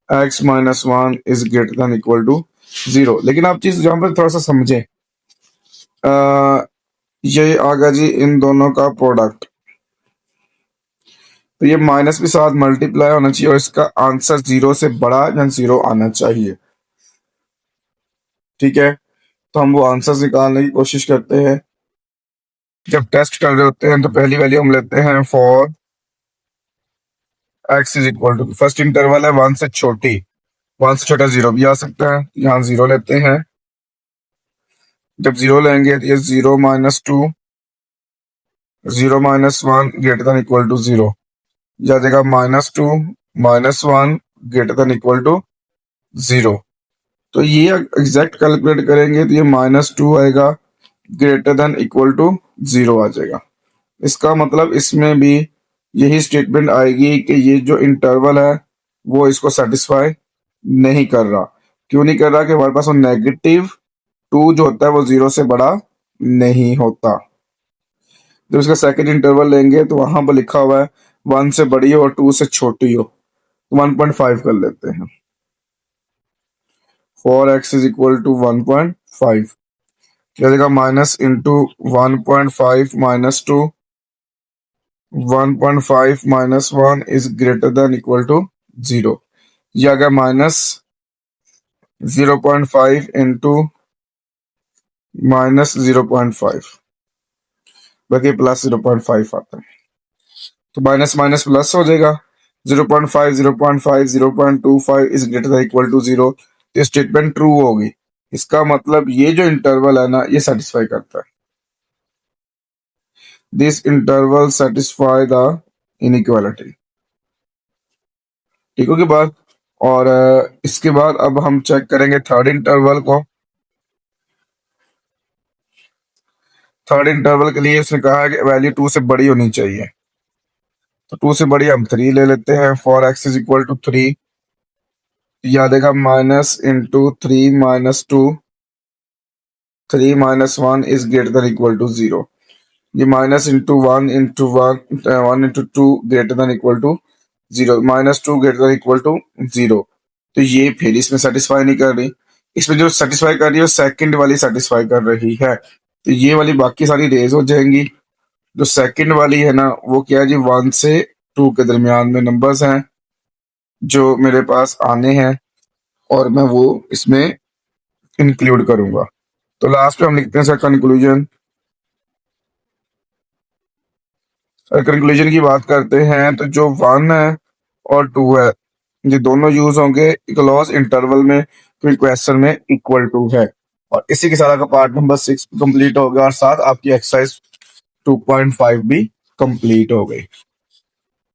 S1: x - 1 is greater than equal to 0। लेकिन आप चीज यहाँ पर थोड़ा सा समझें, ये आ गया जी इन दोनों का प्रोडक्ट, तो ये माइनस के साथ मल्टीप्लाई होना चाहिए और इसका आंसर 0 से बड़ा या 0 आना चाहिए। ठीक है, तो हम वो आंसर निकालने की कोशिश करते हैं। जब टेस्ट कर रहे होते हैं तो पहली वैल्यू हम लेते हैं for x is equal to, first interval है 1 से छोटी, 1 से छोटा 0 भी आ सकता है, यहाँ 0 लेते हैं। जब 0 लेंगे तो ये 0 - 2 0 - 1 ग्रेटर देन इक्वल टू 0, या जगह -2 -1 ग्रेटर देन इक्वल टू 0। तो ये एग्जैक्ट कैलकुलेट करेंगे तो ये -2 आएगा, ग्रेटर देन इक्वल टू 0 आ जाएगा। इसका मतलब इसमें भी यही स्टेटमेंट आएगी कि ये जो इंटरवल है वो इसको सेटिस्फाई नहीं कर रहा। क्यों नहीं कर रहा? कि हमारे पास वो -2 जो होता है वो 0 से बड़ा नहीं होता। जब इसका सेकंड इंटरवल लेंगे तो वहां पर लिखा हुआ है 1 से बड़ी हो और 2 से छोटी हो, तो 1.5 कर लेते हैं। 4x इज इक्वल टू 1.5, जगह minus into 1.5 - 2, 1.5 - 1 is greater than equal to 0, या अगर -0.5 इंटू -0.5, बाकी प्लस 0.5 आता है, तो माइनस माइनस प्लस हो जाएगा। 0.5 0.5 0.25 is greater than equal to 0, तो स्टेटमेंट ट्रू होगी। इसका मतलब ये जो इंटरवल है ना ये सेटिस्फाई करता है, this interval satisfy the inequality. ठीक होगी बात। और इसके बाद अब हम चेक करेंगे थर्ड इंटरवल को। थर्ड इंटरवल के लिए उसने कहा है कि वैल्यू 2 से बड़ी होनी चाहिए, तो 2 से बड़ी हम 3 ले लेते हैं। For x is equal to 3, याद आएगा -3 - 2 3 - 1 is greater than equal to 0, ये minus into 1 into 1 into 2 greater than equal to 0, -2 greater than equal to 0। तो ये फिर इसमें सेटिस्फाई नहीं कर रही, इसमें जो सेटिस्फाई कर रही है वो सेकंड वाली सेटिस्फाई कर रही है, तो ये वाली बाकी सारी रेज हो जाएंगी। जो सेकंड वाली है ना वो क्या है जी, 1 से 2 के दरमियान में नंबर्स हैं जो मेरे पास आने हैं और मैं वो इसमें इंक्लूड करूंगा। तो लास्ट पे हम लिखते हैं सर कंक्लूजन। कंक्लूजन की बात करते हैं तो जो 1 है और 2 है ये दोनों यूज होंगे क्लोज इंटरवल में, क्योंकि क्वेश्चन में इक्वल टू है। और इसी के साथ का पार्ट नंबर 6 कंप्लीट हो गया और साथ आपकी एक्सरसाइज 2.5 भी कंप्लीट हो गई।